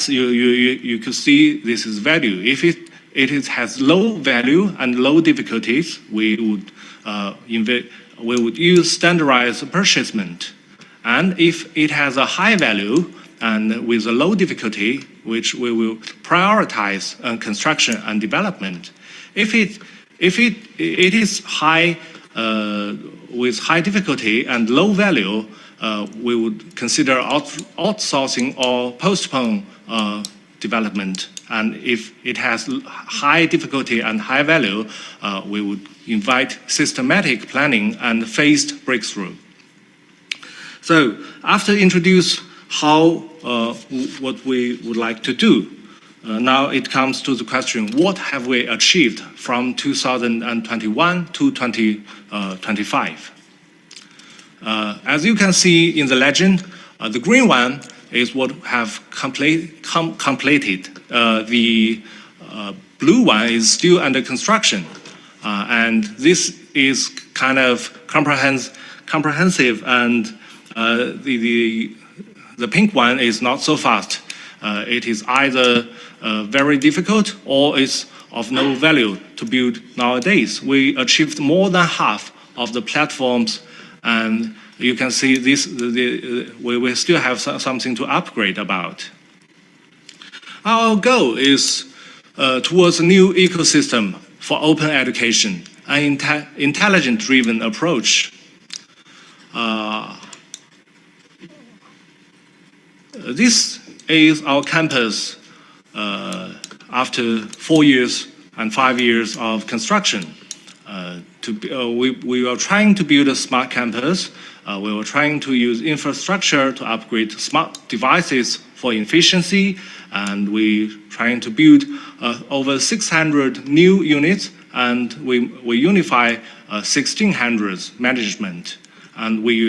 you could see this is value. If it has low value and low difficulties, we would use standardized purchasement. And if it has a high value and with a low difficulty, which we will prioritize construction and development. If it is high with high difficulty and low value, we would consider outsourcing or postpone development. And if it has high difficulty and high value, we would invite systematic planning and phased breakthrough. So after introduce what we would like to do, now it comes to the question, what have we achieved from 2021 to 2025? As you can see in the legend, the green one is what have completed. The blue one is still under construction. And this is kind of comprehensive, and the pink one is not so fast. It is either very difficult or is of no value to build nowadays. We achieved more than half of the platforms, and you can see this. We still have something to upgrade about. Our goal is towards a new ecosystem for open education, an intelligent-driven approach. This is our campus after 4 years and 5 years of construction. We were trying to build a smart campus. We were trying to use infrastructure to upgrade smart devices for efficiency, and we trying to build over 600 new units, and we unify 1,600 management. And we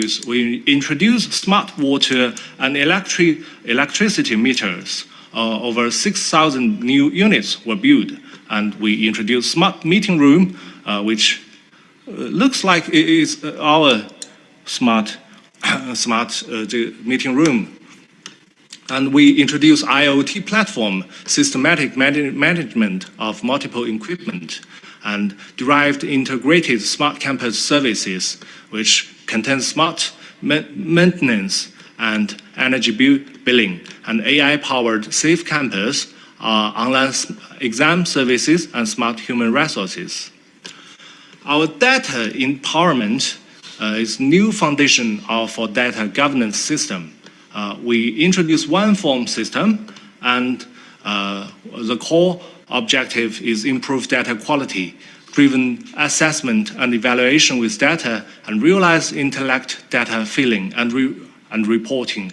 introduce smart water and electricity meters. Over 6,000 new units were built, and we introduced smart meeting room, which looks like it is our smart meeting room. And we introduced IoT platform, systematic management of multiple equipment, and derived integrated smart campus services, which contains smart maintenance and energy billing, and AI-powered safe campus, online exam services, and smart human resources. Our data empowerment is new foundation for data governance system. We introduced one form system, and the core objective is improve data quality, driven assessment and evaluation with data, and realize intellect data filling and reporting.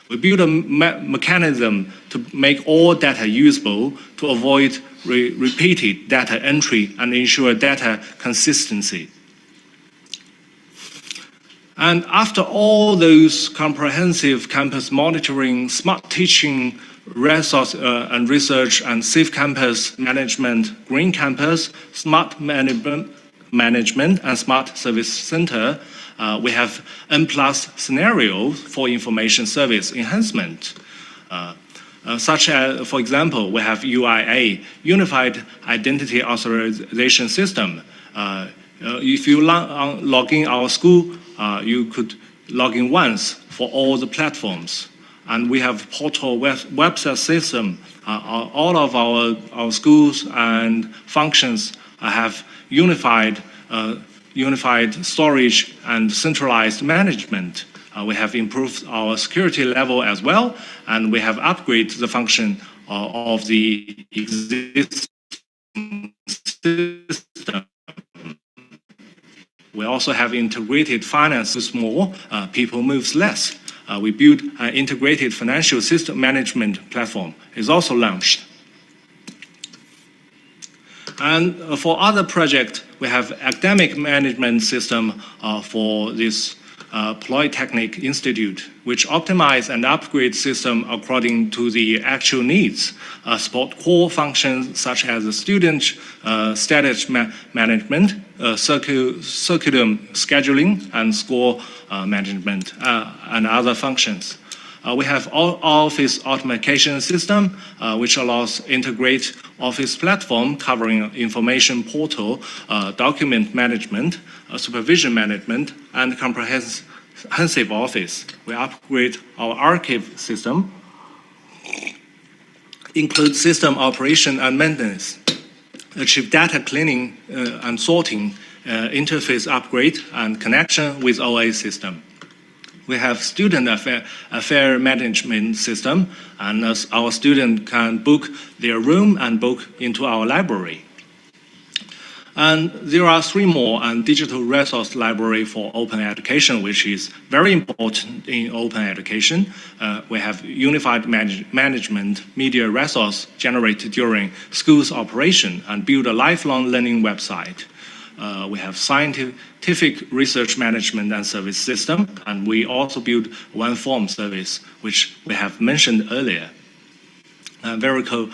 We build a mechanism to make all data usable, to avoid repeated data entry and ensure data consistency. And after all those comprehensive campus monitoring, smart teaching resource and research and safe campus management, green campus, smart management, and smart service center. We have N+ scenarios for information service enhancement. Such as, for example, we have UIA, Unified Identity Authorization System. If you log in our school, you could log in once for all the platforms. And we have portal website system. All of our schools and functions have unified storage and centralized management. We have improved our security level as well, and we have upgraded the function of the existing system. We also have integrated finance more, people moves less. We built an integrated financial system management platform. It's also launched. And for other projects, we have academic management system for this Polytechnic Institute, which optimize and upgrade system according to the actual needs. Support core functions such as student status management, curriculum scheduling, and score management, and other functions. We have Office automation system, which allows integrate Office platform covering information portal, document management, supervision management, and comprehensive Office. We upgrade our archive system, include system operation and maintenance, achieve data cleaning and sorting, interface upgrade, and connection with OA system. We have student affair management system, and our student can book their room and book into our library. And there are 3 more, and digital resource library for open education, which is very important in open education. We have unified management media resource generated during school's operation and build a lifelong learning website. We have scientific research management and service system, and we also build one form service, which we have mentioned earlier. Verico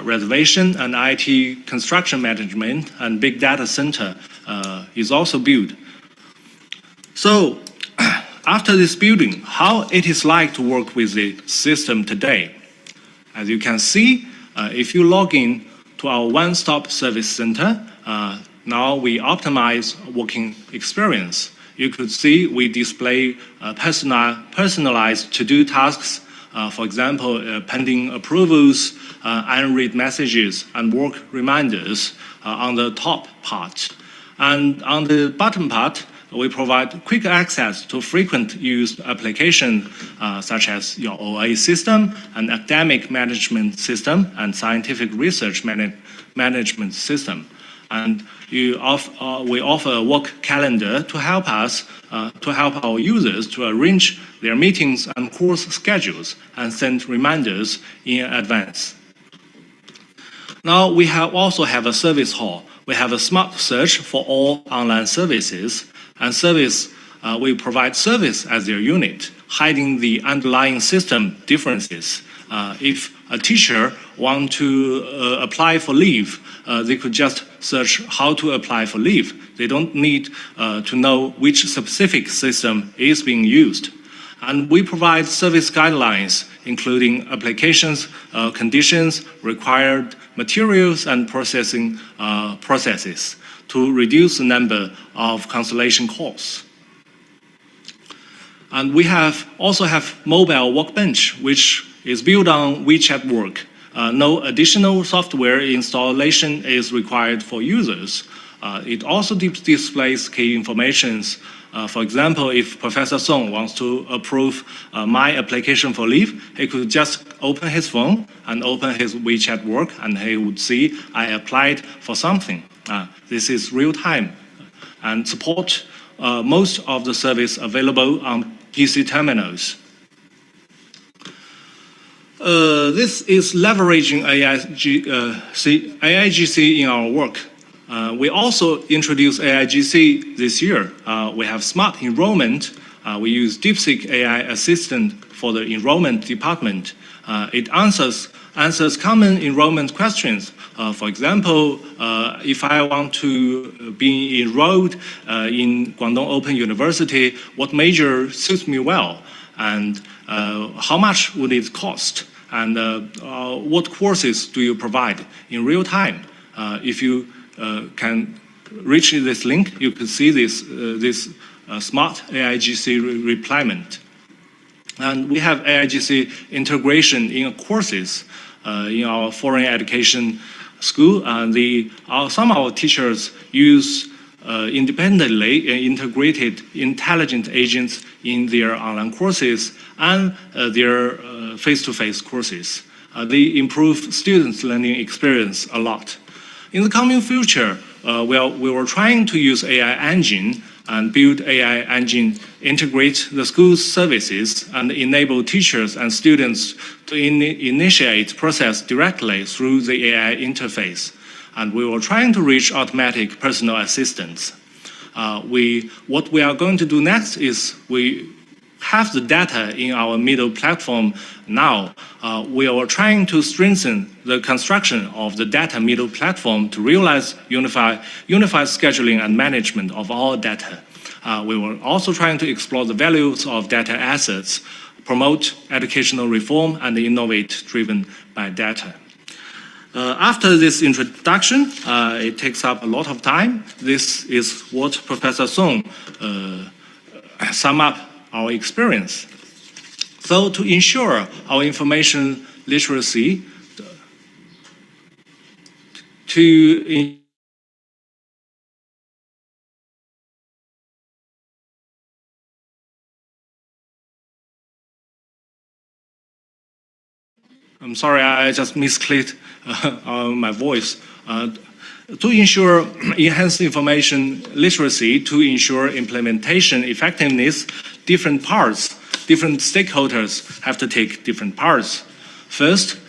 reservation and IT construction management and big data center is also built. So after this building, how it is like to work with the system today? As you can see, if you log in to our one-stop service center, now we optimize working experience. You could see we display personalized to-do tasks, for example, pending approvals, unread messages, and work reminders on the top part. And on the bottom part, we provide quick access to frequent used applications such as your OA system, and academic management system, and scientific research management system. And we offer a work calendar to help our users to arrange their meetings and course schedules and send reminders in advance. Now we also have a service hall. We have a smart search for all online services, and we provide service as their unit, hiding the underlying system differences. If a teacher wants to apply for leave, they could just search how to apply for leave. They don't need to know which specific system is being used. And we provide service guidelines, including applications, conditions, required materials, and processes to reduce the number of cancellation calls. And we also have mobile workbench, which is built on WeChat Work. No additional software installation is required for users. It also displays key informations. For example, if Professor Song wants to approve my application for leave, he could just open his phone and open his WeChat Work, and he would see I applied for something. This is real time and support most of the service available on PC terminals. This is leveraging AIGC in our work. We also introduced AIGC this year. We have smart enrollment we use DeepSeek AI Assistant for the enrollment department. It answers common enrollment questions. For example, if I want to be enrolled in Guangdong Open University, what major suits me well? And how much would it cost? And what courses do you provide in real time? If you can reach this link, you can see this smart AIGC replement. And we have AIGC integration in courses in our foreign education school. Some of our teachers use independently integrated intelligent agents in their online courses and their face-to-face courses. They improve students' learning experience a lot. In the coming future, we were trying to use AI engine and build AI engine, integrate the school's services, and enable teachers and students to initiate process directly through the AI interface. And we were trying to reach automatic personal assistants. What we are going to do next is we have the data in our middle platform now. We are trying to strengthen the construction of the data middle platform to realize unified scheduling and management of all data. We were also trying to explore the values of data assets, promote educational reform, and innovate driven by data. After this introduction, it takes up a lot of time. This is what Professor Song sum up our experience. So to ensure our information literacy, I'm sorry, I just misclicked my voice. To ensure enhanced information literacy, to ensure implementation effectiveness, different stakeholders have to take different parts. First,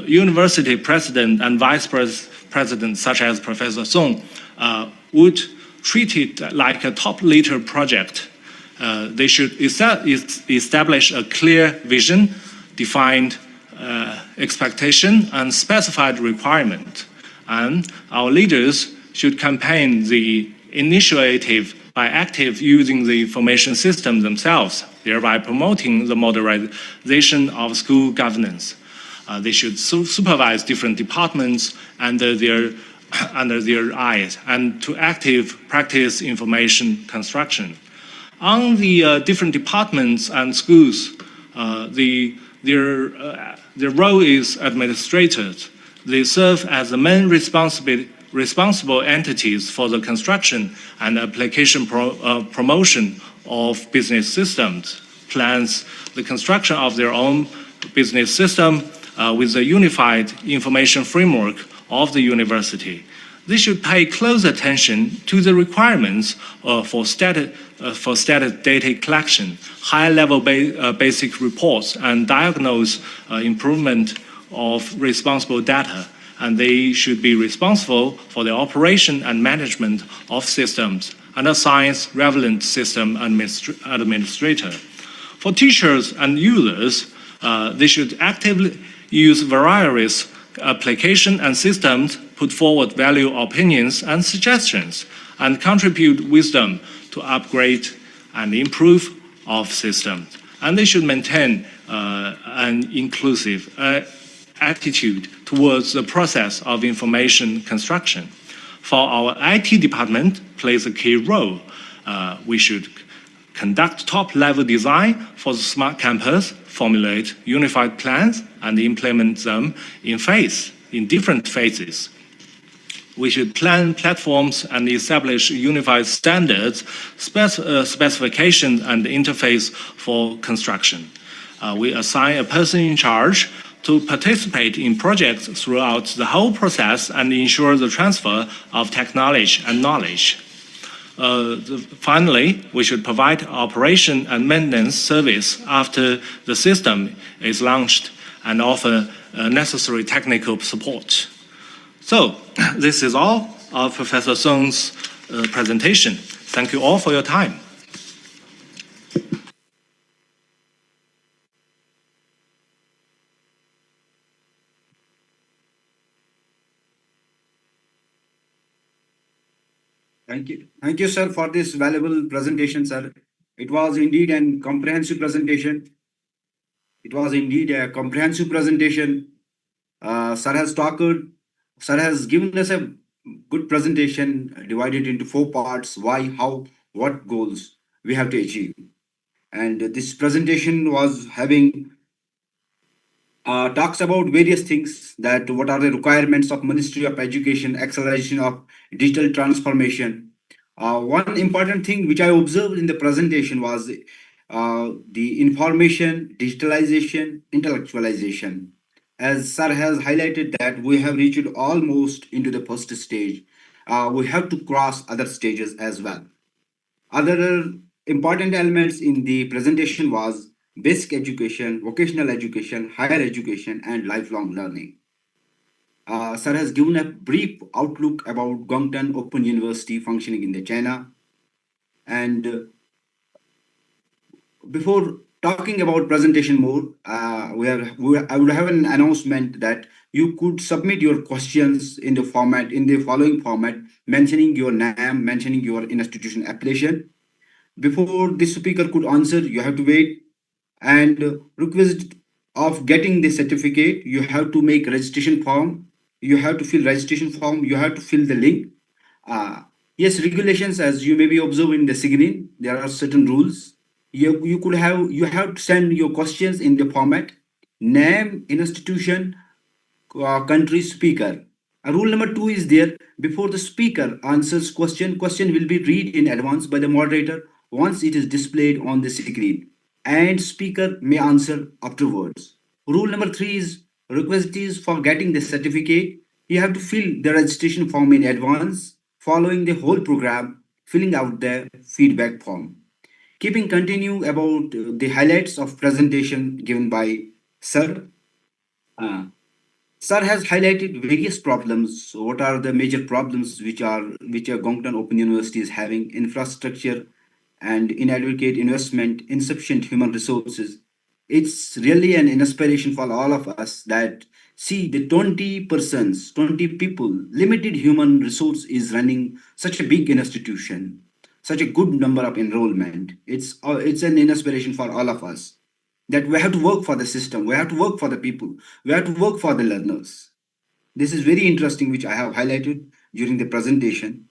university president and vice president, such as Professor Song, would treat it like a top-leader project. They should establish a clear vision, defined expectation, and specified requirement. And our leaders should campaign the initiative by active using the information system themselves, thereby promoting the modernization of school governance. They should supervise different departments under their eyes and to active practice information construction. On the different departments and schools, their role is administrators. They serve as the main responsible entities for the construction and application promotion of business systems, plans the construction of their own business system with the unified information framework of the university. They should pay close attention to the requirements for static data collection, high-level basic reports, and diagnose improvement of responsible data. And they should be responsible for the operation and management of systems and assign relevant system administrator. For teachers and users, they should actively use various applications and systems, put forward value opinions and suggestions, and contribute wisdom to upgrade and improve of systems. And they should maintain an inclusive attitude towards the process of information construction. For our IT department plays a key role. We should conduct top-level design for the smart campus, formulate unified plans, and implement them in different phases. We should plan platforms and establish unified standards, specifications, and interface for construction. We assign a person in charge to participate in projects throughout the whole process and ensure the transfer of technology and knowledge. Finally, we should provide operation and maintenance service after the system is launched and offer necessary technical support. So, this is all of Professor Song's presentation. Thank you all for your time. Thank you, sir, for this valuable presentation, sir. It was indeed a comprehensive presentation. Sir has talked, sir has given us a good presentation divided into 4 parts: why, how, what goals we have to achieve. And this presentation was having talks about various things, that what are the requirements of Ministry of Education, acceleration of digital transformation. One important thing which I observed in the presentation was the information, digitalization, intellectualization. As sir has highlighted that we have reached almost into the first stage, we have to cross other stages as well. Other important elements in the presentation was basic education, vocational education, higher education, and lifelong learning. Sir has given a brief outlook about Guangdong Open University functioning in the China. And before talking about presentation more, I would have an announcement that you could submit your questions in the following format, mentioning your name, mentioning your institution affiliation. Before the speaker could answer, you have to wait, and request of getting the certificate, you have to make registration form. You have to fill registration form. You have to fill the link. Yes, regulations, as you may be observing the screen, there are certain rules. You have to send your questions in the format: name, institution, country, speaker. Rule number 2 is there: before the speaker answers question will be read in advance by the moderator once it is displayed on the screen, and speaker may answer afterwards. Rule number 3 is request is for getting the certificate. You have to fill the registration form in advance, following the whole program, filling out the feedback form. Keeping continue about the highlights of presentation given by Sir. Sir has highlighted various problems. What are the major problems which Guangdong Open University is having? Infrastructure and inadequate investment, insufficient human resources. It's really an inspiration for all of us that see the 20 persons, 20 people, limited human resource is running such a big institution, such a good number of enrollment. It's an inspiration for all of us that we have to work for the system, we have to work for the people, we have to work for the learners. This is very interesting, which I have highlighted during the presentation.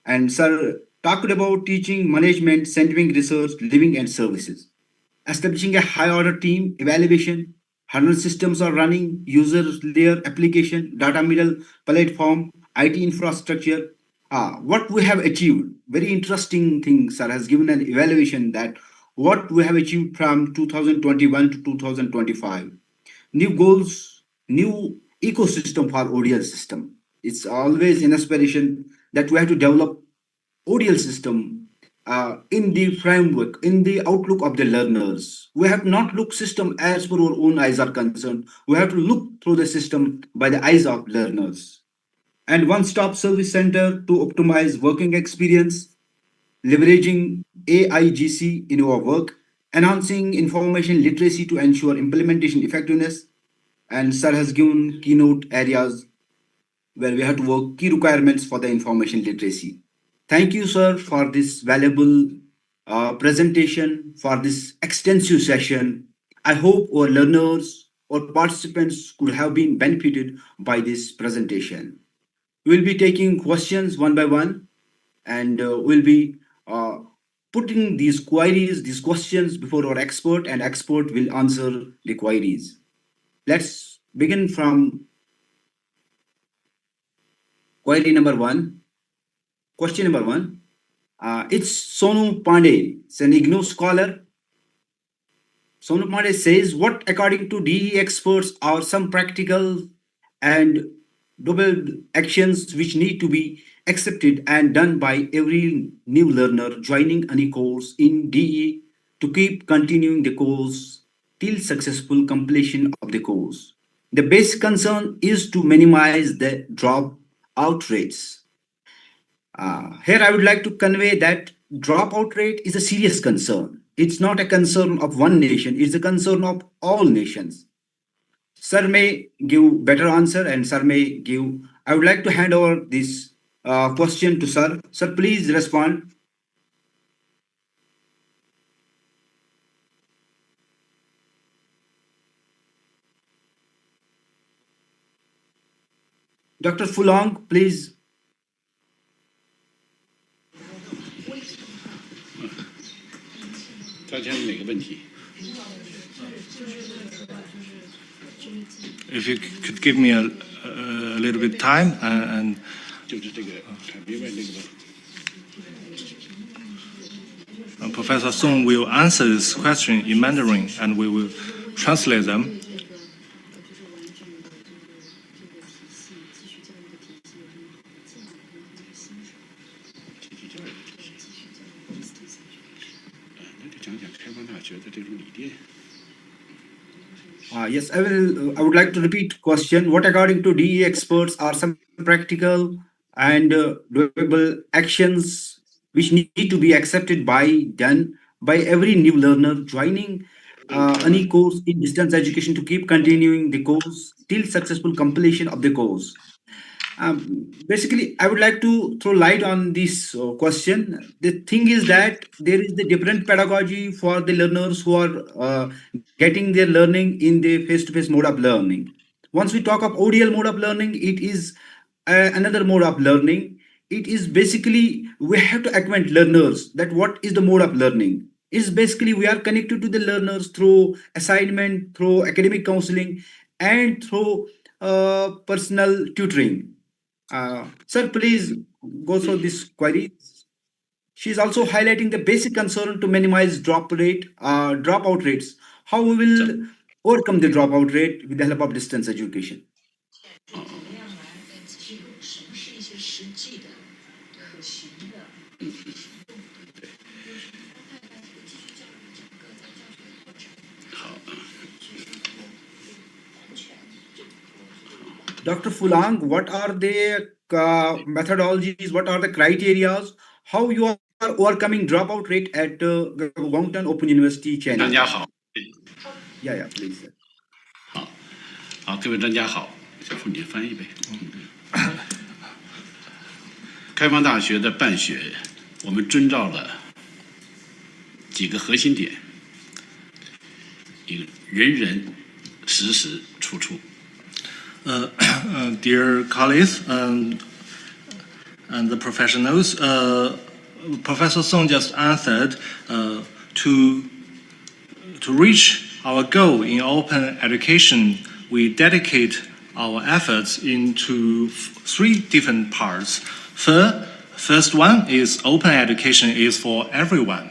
And sir talked about teaching, management, centering research, living and services. Establishing a high order team, evaluation, 100 systems are running, user layer application, data middle platform, IT infrastructure. What we have achieved, very interesting thing, sir has given an evaluation that what we have achieved from 2021 to 2025. New goals, new ecosystem for ODL system. It's always an aspiration that we have to develop ODL system in the framework, in the outlook of the learners. We have not looked system as per our own eyes are concerned. We have to look through the system by the eyes of learners. And one-stop service center to optimize working experience, leveraging AIGC in our work, enhancing information literacy to ensure implementation effectiveness. And sir has given keynote areas where we have to work, key requirements for the information literacy. Thank you, sir, for this valuable presentation, for this extensive session. I hope our learners or participants could have been benefited by this presentation. We'll be taking questions one by one, and we'll be putting these queries, these questions before our expert, and expert will answer the queries. Let's begin from query number 1. Question number 1. It's Sonu Pandey. It's an IGNOU scholar. Sonu Pandey says, what according to DE experts are some practical and double actions which need to be accepted and done by every new learner joining any course in DE to keep continuing the course till successful completion of the course? The basic concern is to minimize the dropout rates. Here I would like to convey that dropout rate is a serious concern. It's not a concern of one nation, it's a concern of all nations. Sir may give better answer, and sir may give. I would like to hand over this question to sir. Sir, please respond. Dr. Fulong, please. If you could give me a little bit time and Professor Song will answer this question in Mandarin and we will translate them. Yes, I would like to repeat question. What, according to DE experts, are some practical and doable actions which need to be done by every new learner joining any course in distance education to keep continuing the course till successful completion of the course? Basically, I would like to throw light on this question. The thing is that there is the different pedagogy for the learners who are getting their learning in the face-to-face mode of learning. Once we talk of ODL mode of learning, it is another mode of learning. It is basically we have to acquaint learners that what is the mode of learning. Is basically we are connected to the learners through assignment, through academic counseling, and through personal tutoring. Sir, please go through this query. She is also highlighting the basic concern to minimize dropout rates. How we will overcome the dropout rate with the help of distance education? Dr. Fulang, what are the methodologies? What are the criteria? How you are overcoming dropout rate at Guangdong Open University, China? 大家好。Yeah, please. 好，各位专家好，小付你翻译呗。开放大学的办学，我们遵照了几个核心点：一个人人时时处处。 Dear colleagues and the professionals, Professor Song just answered to reach our goal in open education, we dedicate our efforts into three different parts. First one is open education is for everyone,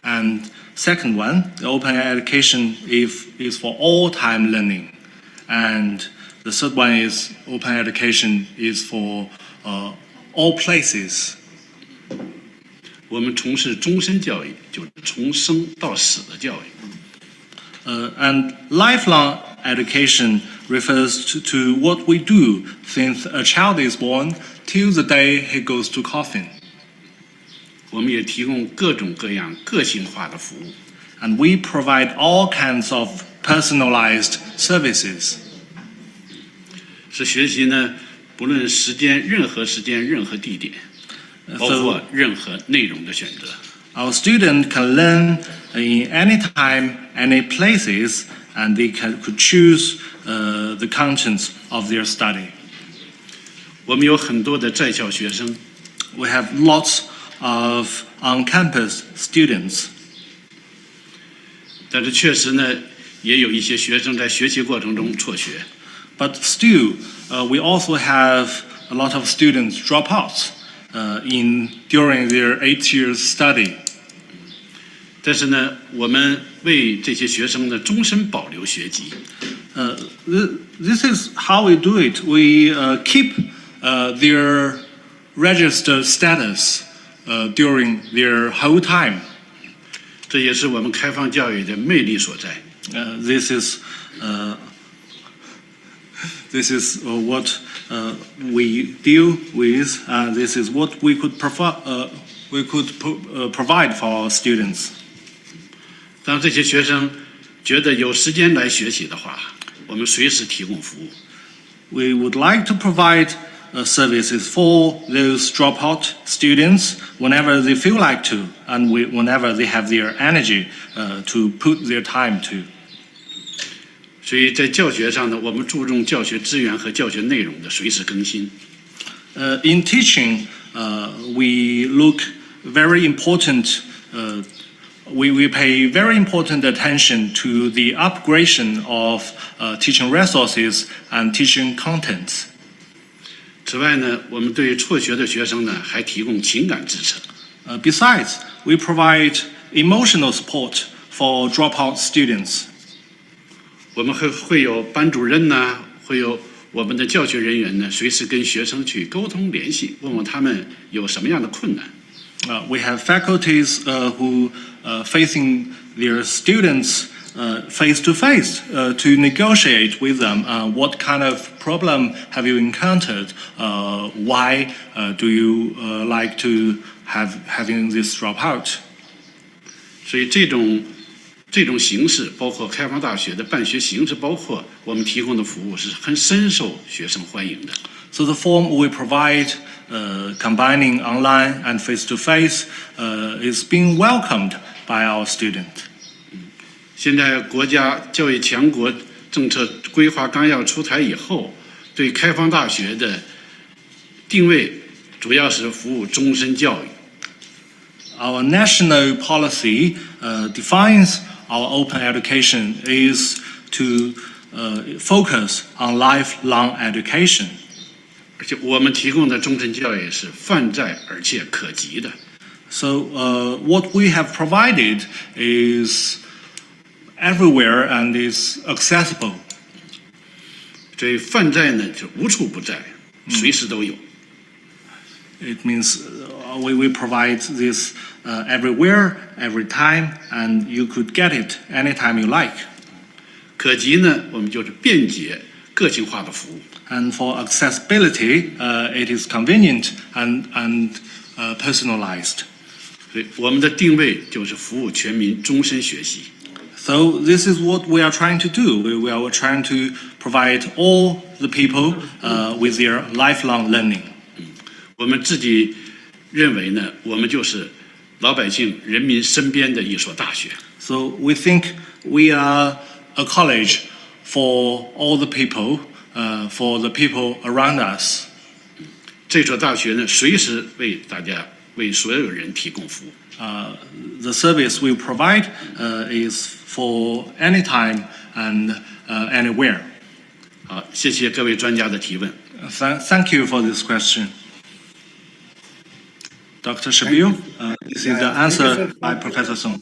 and second one, the open education is for all-time learning, and the third one is open education is for all places. 我们从事终身教育，就是从生到死的教育。And lifelong education refers to what we do since a child is born till the day he goes to coffin. 我们也提供各种各样个性化的服务。And we provide all kinds of personalized services. 是学习呢，不论时间、任何时间、任何地点，包括任何内容的选择。Our student can learn in any time, any places, and they could choose the contents of their study. 我们有很多的在校学生。We have lots of on-campus students. 但是确实呢，也有一些学生在学习过程中辍学。But still, we also have a lot of students drop out during their 8 years study. 但是呢，我们为这些学生呢终身保留学籍。This is how we do it. We keep their registered status during their whole time. 这也是我们开放教育的魅力所在。This is what we deal with. This is what we could provide for our students. 当这些学生觉得有时间来学习的话，我们随时提供服务。We would like to provide services for those dropout students whenever they feel like to, and whenever they have their energy to put their time to. 所以在教学上呢，我们注重教学资源和教学内容的随时更新。In teaching, we look very important. We pay very important attention to the upgradation of teaching resources and teaching contents. 此外呢，我们对辍学的学生呢，还提供情感支持。Besides, we provide emotional support for dropout students. 我们会有班主任呢，会有我们的教学人员呢，随时跟学生去沟通联系，问问他们有什么样的困难。We have faculties who facing their students face to face to negotiate with them. What kind of problem have you encountered? Why do you like to having this dropout? 所以这种形式，包括开放大学的办学形式，包括我们提供的服务，是很深受学生欢迎的。So the form we provide, combining online and face-to-face, is being welcomed by our students. 现在国家教育强国政策规划纲要出台以后，对开放大学的定位主要是服务终身教育。Our national policy defines our open education is to focus on lifelong education. 而且我们提供的终身教育是泛在而且可及的。So what we have provided is everywhere and is accessible. 这泛在呢，就无处不在，随时都有。It means we provide this everywhere, every time, and you could get it anytime you like. 可及呢，我们就是便捷、个性化的服务。And for accessibility, it is convenient and personalized. 所以我们的定位就是服务全民终身学习。So this is what we are trying to do. We are trying to provide all the people with their lifelong learning. 我们自己认为呢，我们就是老百姓、人民身边的一所大学。So we think we are a college for all the people, for the people around us. 这所大学呢，随时为大家、为所有人提供服务。The service we provide is for any time and anywhere. 好，谢谢各位专家的提问。Thank you for this question. Dr. Shabil, this is the answer by Professor Song.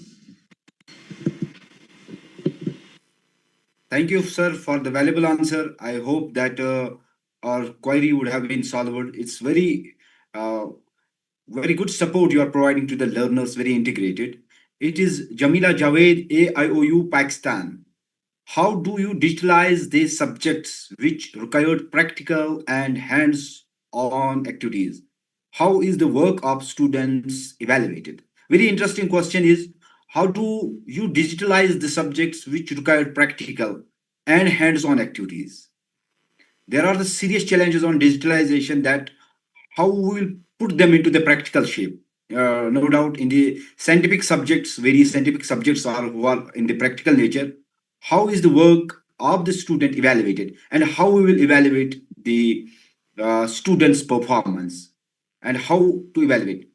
Thank you, sir, for the valuable answer. I hope that our query would have been solved. It's very good support you are providing to the learners, very integrated. It is Jamila Javed, AAOU, Pakistan. How do you digitalize these subjects which required practical and hands-on activities? How is the work of students evaluated? Very interesting question is, how do you digitalize the subjects which require practical and hands-on activities? There are the serious challenges on digitalization, that how we will put them into the practical shape. No doubt in the scientific subjects, various scientific subjects are in the practical nature. How is the work of the student evaluated, and how we will evaluate the student's performance, and how to evaluate?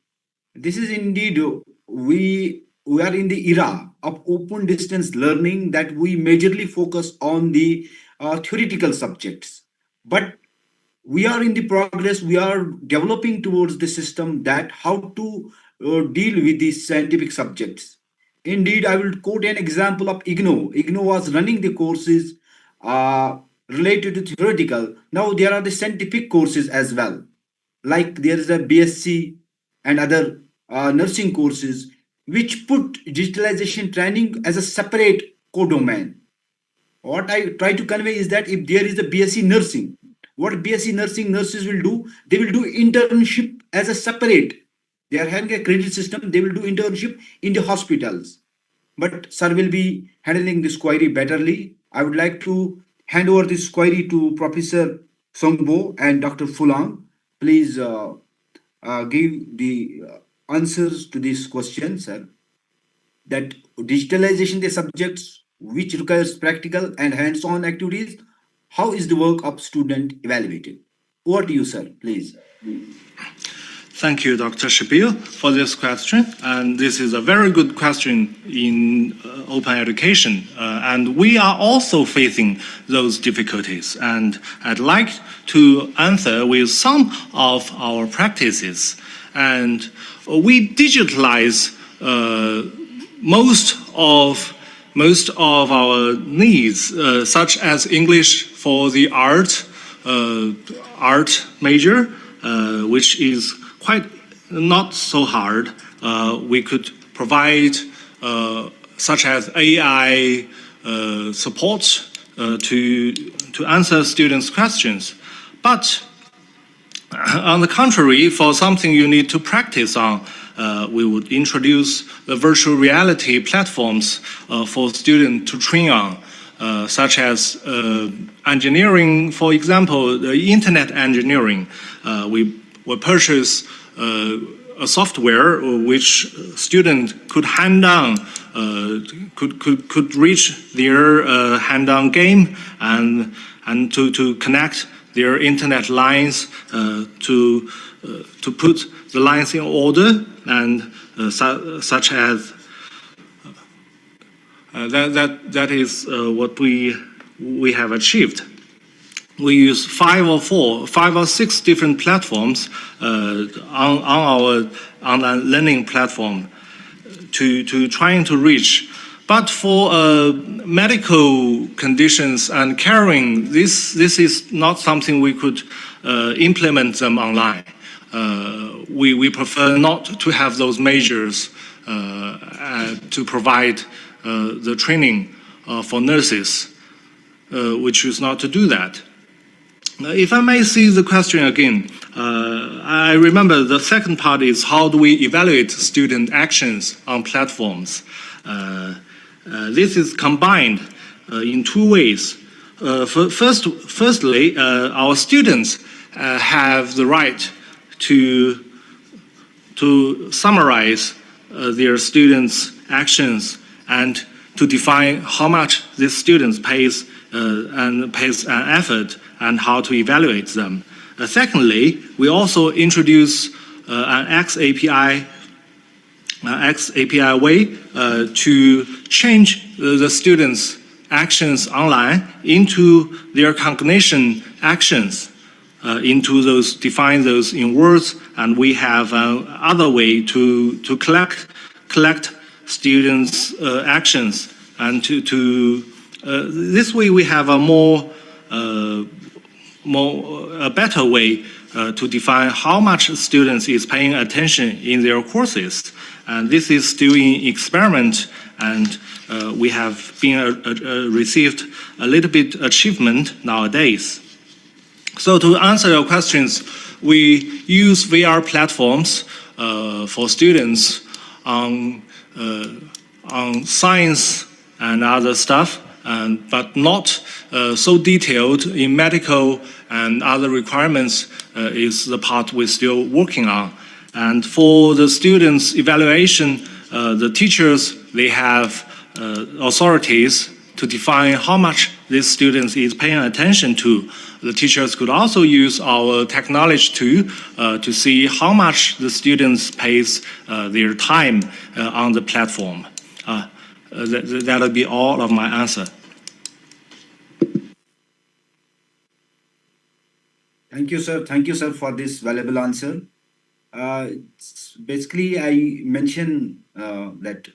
This is indeed, we are in the era of open distance learning, that we majorly focus on the theoretical subjects. But we are in the progress, we are developing towards the system that how to deal with these scientific subjects. Indeed, I will quote an example of IGNO. IGNO was running the courses related to theoretical. Now there are the scientific courses as well. Like there is a BSc and other nursing courses, which put digitalization training as a separate co-domain. What I try to convey is that if there is a BSc nursing, what BSc nursing nurses will do, they will do internship as a separate. They are having a credit system, they will do internship in the hospitals. But sir will be handling this query betterly. I would like to hand over this query to Professor Songbo and Dr. Fulang. please give the answers to this question, sir. That digitalization the subjects which requires practical and hands-on activities, how is the work of student evaluated? Over to you, sir, please. Thank you, Dr. Shabil, for this question. And this is a very good question in open education. And we are also facing those difficulties. And I'd like to answer with some of our practices. And we digitalize most of our needs, such as English for the art major, which is quite not so hard. We could provide such as AI support to answer students' questions. But on the contrary, for something you need to practice on, we would introduce the virtual reality platforms for students to train on, such as engineering, for example, the internet engineering. We will purchase a software which students could hand-on, could reach their hand-on game and to connect their internet lines, to put the lines in order, and such as that is what we have achieved. We use 5 or 6 different platforms on our online learning platform to trying to reach. But for medical conditions and caring, this is not something we could implement them online. We prefer not to have those measures to provide the training for nurses. We choose not to do that. If I may see the question again, I remember the second part is how do we evaluate student actions on platforms? This is combined in 2 ways. Firstly, our students have the right to summarize their students' actions and to define how much these students pays an effort and how to evaluate them. Secondly, we also introduce an XAPI way to change the students' actions online into their cognition actions, into those, define those in words, and we have other way to collect students' actions, and this way we have a better way to define how much students is paying attention in their courses. And this is still in experiment, and we have been received a little bit achievement nowadays. So to answer your questions, we use VR platforms for students on science and other stuff, but not so detailed in medical and other requirements is the part we're still working on. And for the students' evaluation, the teachers, they have authorities to define how much this student is paying attention to. The teachers could also use our technology to see how much the students pays their time on the platform. That'll be all of my answer. Thank you, sir. Thank you, sir, for this valuable answer. Basically, I mentioned that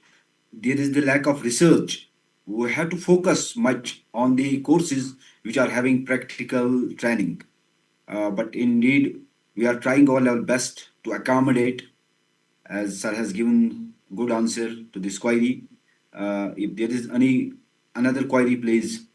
there is the lack of research. We have to focus much on the courses which are having practical training. But indeed, we are trying all our best to accommodate, as sir has given good answer to this query. If there is any another query, please.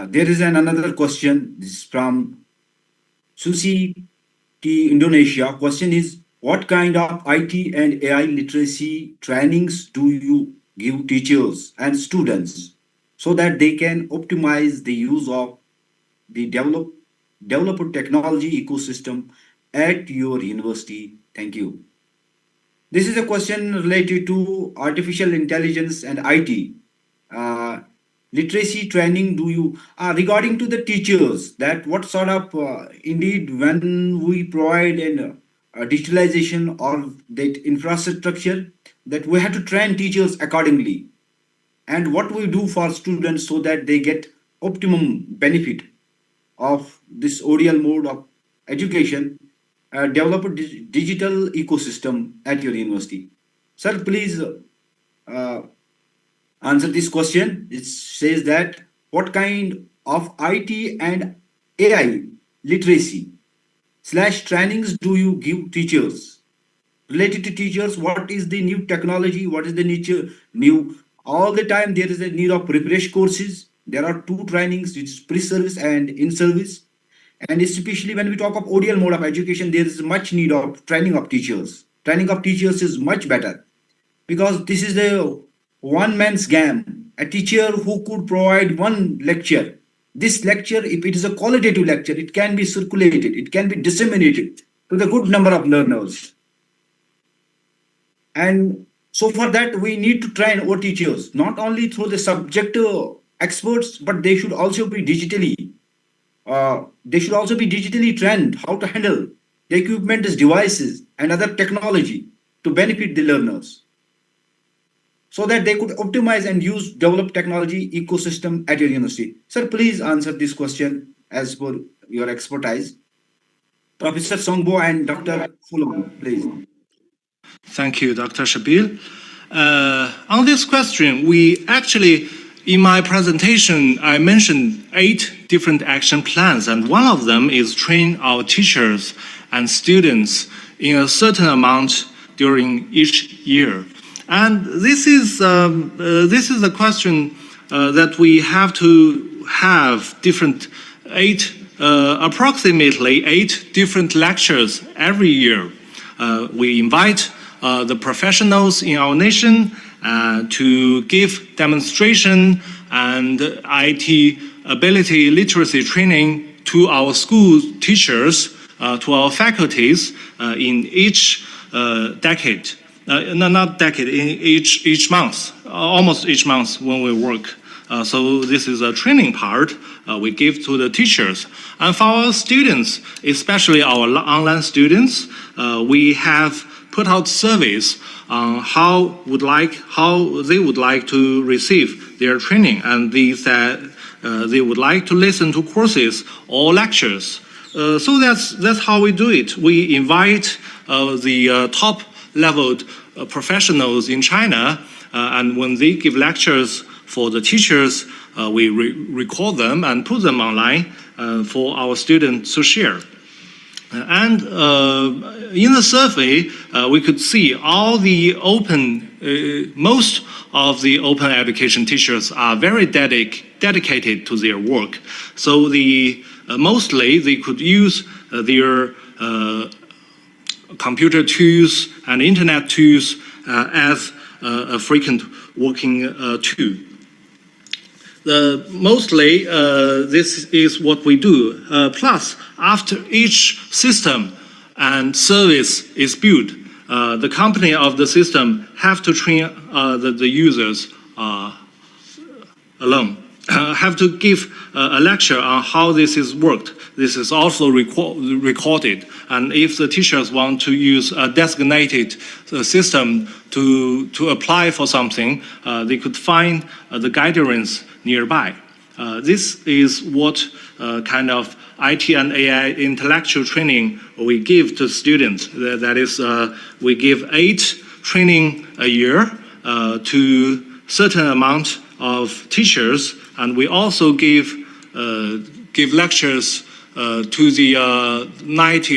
There is another question. This is from Susi T Indonesia. Question is, what kind of IT and AI literacy trainings do you give teachers and students so that they can optimize the use of the developer technology ecosystem at your university? Thank you. This is a question related to artificial intelligence and IT. Literacy training do you, regarding to the teachers, that what sort of, indeed, when we provide an digitalization or that infrastructure, that we have to train teachers accordingly. And what we do for students so that they get optimum benefit of this ODL mode of education, develop a digital ecosystem at your university. Sir, please answer this question. It says that what kind of IT and AI literacy / trainings do you give teachers? Related to teachers, what is the new technology? What is the new? All the time there is a need of refresh courses. There are 2 trainings, which is pre-service and in-service. And especially when we talk of ODL mode of education, there is much need of training of teachers. Training of teachers is much better because this is a one man's game. A teacher who could provide one lecture. This lecture, if it is a qualitative lecture, it can be circulated, it can be disseminated to the good number of learners. And so for that, we need to train our teachers, not only through the subject experts, but they should also be digitally trained how to handle the equipment, devices, and other technology to benefit the learners, so that they could optimize and develop technology ecosystem at your university. Sir, please answer this question as per your expertise. Professor Songbo and Dr. Fulham, please. Thank you, Dr. Shabil. On this question, we actually, in my presentation, I mentioned 8 different action plans, and one of them is train our teachers and students in a certain amount during each year. And this is a question that we have to have approximately 8 different lectures every year. We invite the professionals in our nation to give demonstration and IT ability literacy training to our school teachers, to our faculties in each decade. Not decade, in each month, almost each month when we work. So this is a training part we give to the teachers. And for our students, especially our online students, we have put out surveys on how they would like to receive their training, and they said they would like to listen to courses or lectures. So that's how we do it. We invite the top-leveled professionals in China, and when they give lectures for the teachers, we record them and put them online for our students to share. And in the survey, we could see all the most of the open education teachers are very dedicated to their work. So mostly they could use their computer tools and internet tools as a frequent working tool. Mostly, this is what we do. Plus, after each system and service is built, the company of the system have to train the users alone. Have to give a lecture on how this is worked. This is also recorded. And if the teachers want to use a designated system to apply for something, they could find the guidelines nearby. This is what kind of IT and AI intellectual training we give to students. That is, we give 8 training a year to certain amount of teachers, and we also give lectures to the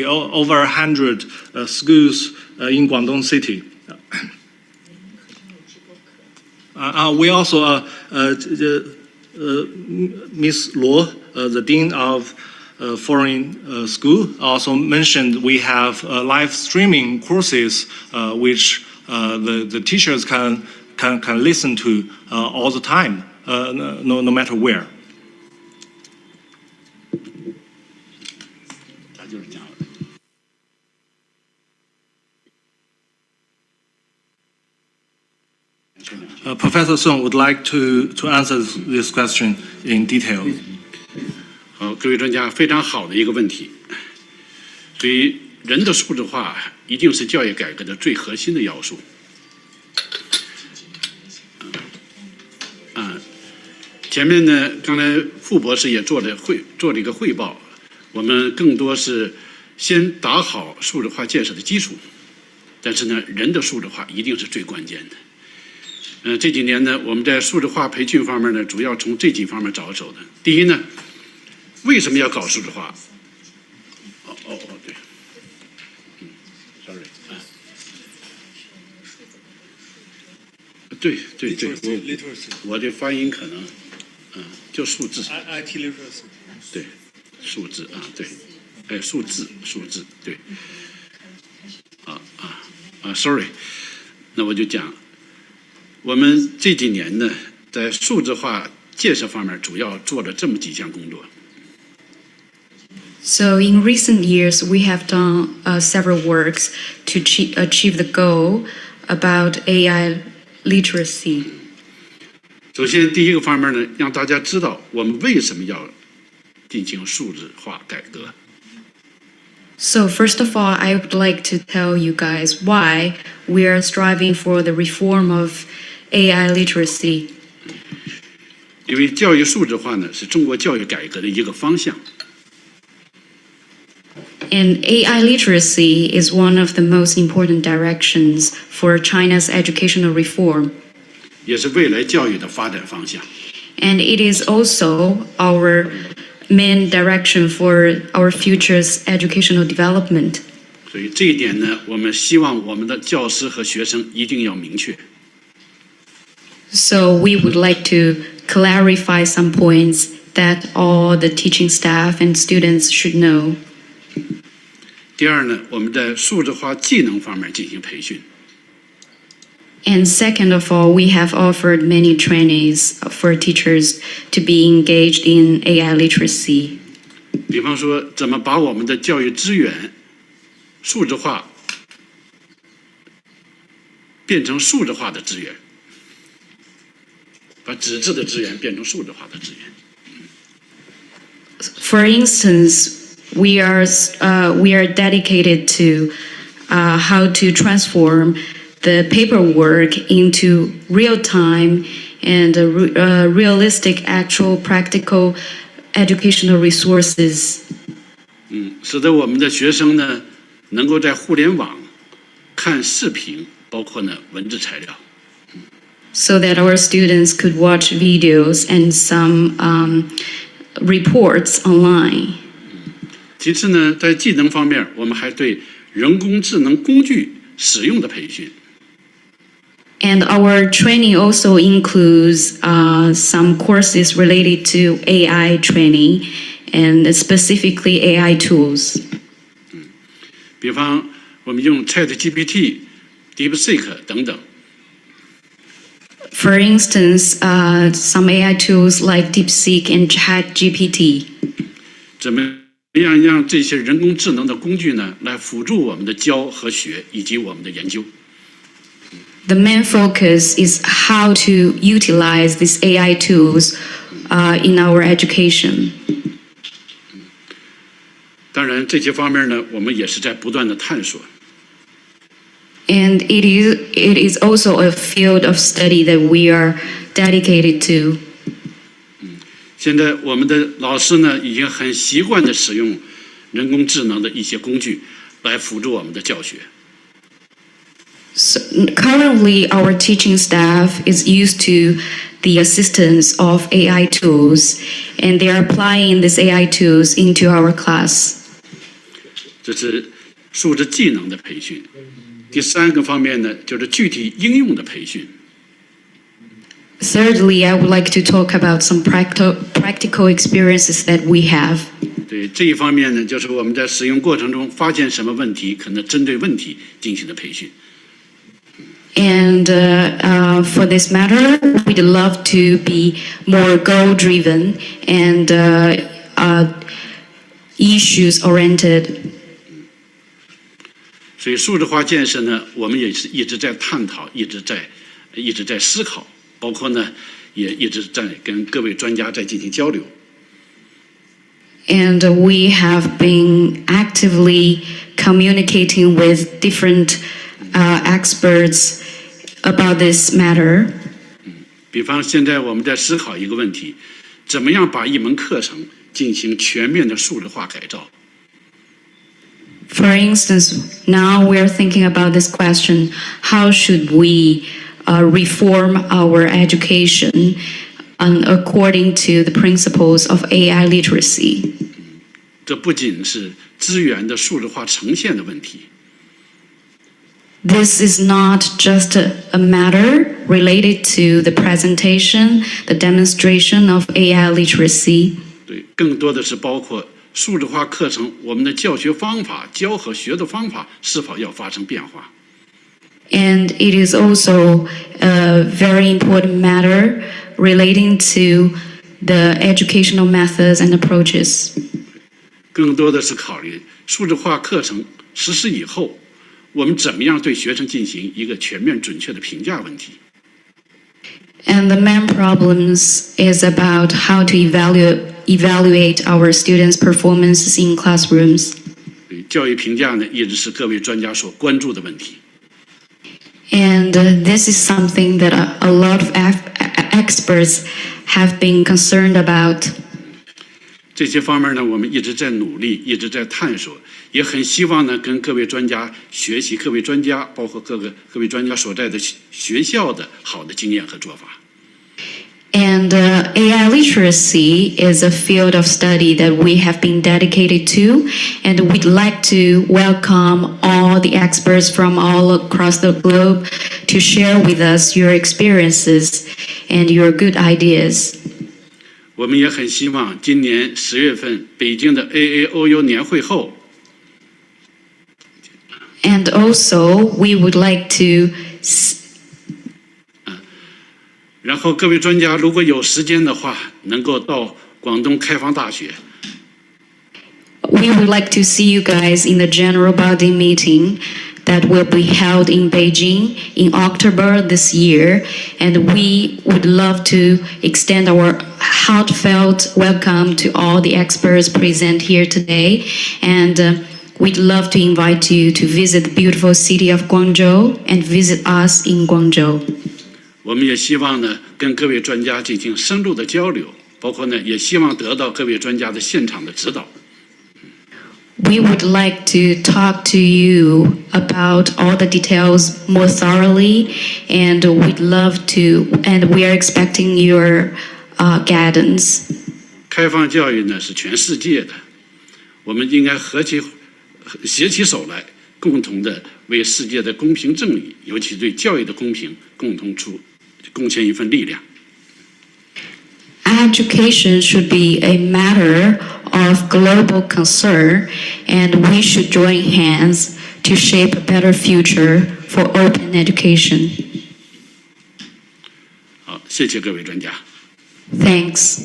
over 100 schools in Guangdong City. We also Ms. Luo, the Dean of Foreign School, also mentioned we have live streaming courses which the teachers can listen to all the time, no matter where. Professor Song would like to answer this question in detail. 好，各位专家，非常好的一个问题。对于人的数字化，一定是教育改革的最核心的要素。前面呢，刚才傅博士也做了一个汇报，我们更多是先打好数字化建设的基础，但是呢，人的数字化一定是最关键的。这几年呢，我们在数字化培训方面呢，主要从这几方面着手的。第一呢，为什么要搞数字化？对，sorry，对，我的发音可能，就数字 IT literacy， 对，数字啊，对，数字，对，sorry， 那我就讲。我们这几年呢，在数字化建设方面，主要做了这么几项工作。So in recent years, we have done several works to achieve the goal about AI literacy. 首先，第一个方面呢，让大家知道我们为什么要进行数字化改革。So first of all, I would like to tell you guys why we are striving for the reform of AI literacy. 因为教育数字化呢，是中国教育改革的一个方向。And AI literacy is one of the most important directions for China's educational reform. 也是未来教育的发展方向。And it is also our main direction for our future's educational development. 所以这一点呢，我们希望我们的教师和学生一定要明确。So we would like to clarify some points that all the teaching staff and students should know. 第二呢，我们在数字化技能方面进行培训。And second of all, we have offered many trainings for teachers to be engaged in AI literacy. 比方说，怎么把我们的教育资源数字化，变成数字化的资源，把纸质的资源变成数字化的资源。For instance, we are dedicated to how to transform the paperwork into real-time and realistic, actual, practical educational resources. 使得我们的学生呢，能够在互联网看视频，包括呢文字材料。So that our students could watch videos and some reports online. 其次呢，在技能方面，我们还对人工智能工具使用的培训。And our training also includes some courses related to AI training and specifically AI tools. 比方，我们用 ChatGPT、DeepSeek 等等。For instance, some AI tools like DeepSeek and ChatGPT. 怎么样让这些人工智能的工具呢，来辅助我们的教和学以及我们的研究？ The main focus is how to utilize these AI tools in our education. 当然，这些方面呢，我们也是在不断的探索。And it is also a field of study that we are dedicated to. 现在我们的老师呢，已经很习惯的使用人工智能的一些工具来辅助我们的教学。So currently, our teaching staff is used to the assistance of AI tools, and they are applying these AI tools into our class. 这是素质技能的培训。第三个方面呢，就是具体应用的培训。Thirdly, I would like to talk about some practical experiences that we have. 对这一方面呢，就是我们在使用过程中发现什么问题，可能针对问题进行的培训。And for this matter, we'd love to be more goal-driven and issues-oriented. 所以数字化建设呢，我们也是一直在探讨，一直在思考，包括呢，也一直在跟各位专家在进行交流。And we have been actively communicating with different experts about this matter. 比方现在我们在思考一个问题，怎么样把一门课程进行全面的数字化改造。For instance, now we're thinking about this question: how should we reform our education according to the principles of AI literacy? 这不仅是资源的数字化呈现的问题。This is not just a matter related to the presentation, the demonstration of AI literacy. 对，更多的是包括数字化课程，我们的教学方法、教和学的方法是否要发生变化。And it is also a very important matter relating to the educational methods and approaches. 更多的是考虑数字化课程实施以后，我们怎么样对学生进行一个全面准确的评价问题。And the main problems is about how to evaluate our students' performances in classrooms. 教育评价呢，一直是各位专家所关注的问题。And this is something that a lot of experts have been concerned about. 这些方面呢，我们一直在努力，一直在探索，也很希望呢，跟各位专家学习，各位专家，包括各位专家所在的学校的好的经验和做法。And AI literacy is a field of study that we have been dedicated to, and we'd like to welcome all the experts from all across the globe to share with us your experiences and your good ideas. 我们也很希望今年10月份北京的 AAOU 年会后 And also, we would like to 然后各位专家如果有时间的话，能够到广东开放大学。We would like to see you guys in the general body meeting that will be held in Beijing in October this year, and we would love to extend our heartfelt welcome to all the experts present here today, and we'd love to invite you to visit the beautiful city of Guangzhou and visit us in Guangzhou. 我们也希望呢，跟各位专家进行深入的交流，包括呢，也希望得到各位专家的现场的指导。We would like to talk to you about all the details more thoroughly, and we'd love to, and we are expecting your guidance. 开放教育呢是全世界的，我们应该携起手来，共同的为世界的公平正义，尤其对教育的公平，贡献一份力量。Education should be a matter of global concern, and we should join hands to shape a better future for open education. 好，谢谢各位专家。Thanks.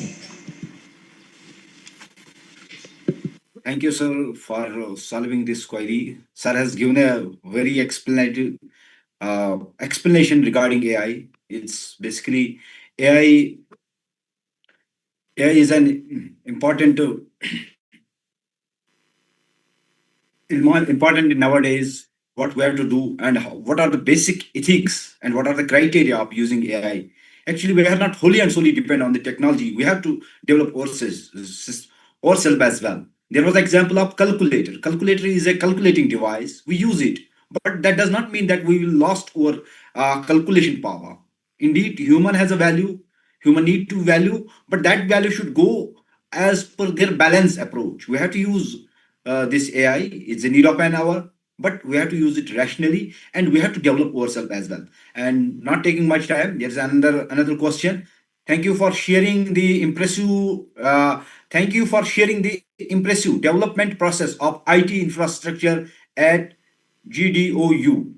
Thank you, sir, for solving this query. Sir has given a very explanation regarding AI. It's basically AI is an important nowadays what we have to do and what are the basic ethics and what are the criteria of using AI. Actually, we are not wholly and solely depend on the technology. We have to develop ourselves as well. There was an example of calculator. Calculator is a calculating device. We use it, but that does not mean that we will lost our calculation power. Indeed, human has a value. Human need to value, but that value should go as per their balanced approach. We have to use this AI. It's a need of an hour, but we have to use it rationally, and we have to develop ourselves as well. And not taking much time, there's another question. Thank you for sharing the impressive. Thank you for sharing the impressive development process of IT infrastructure at GDOU.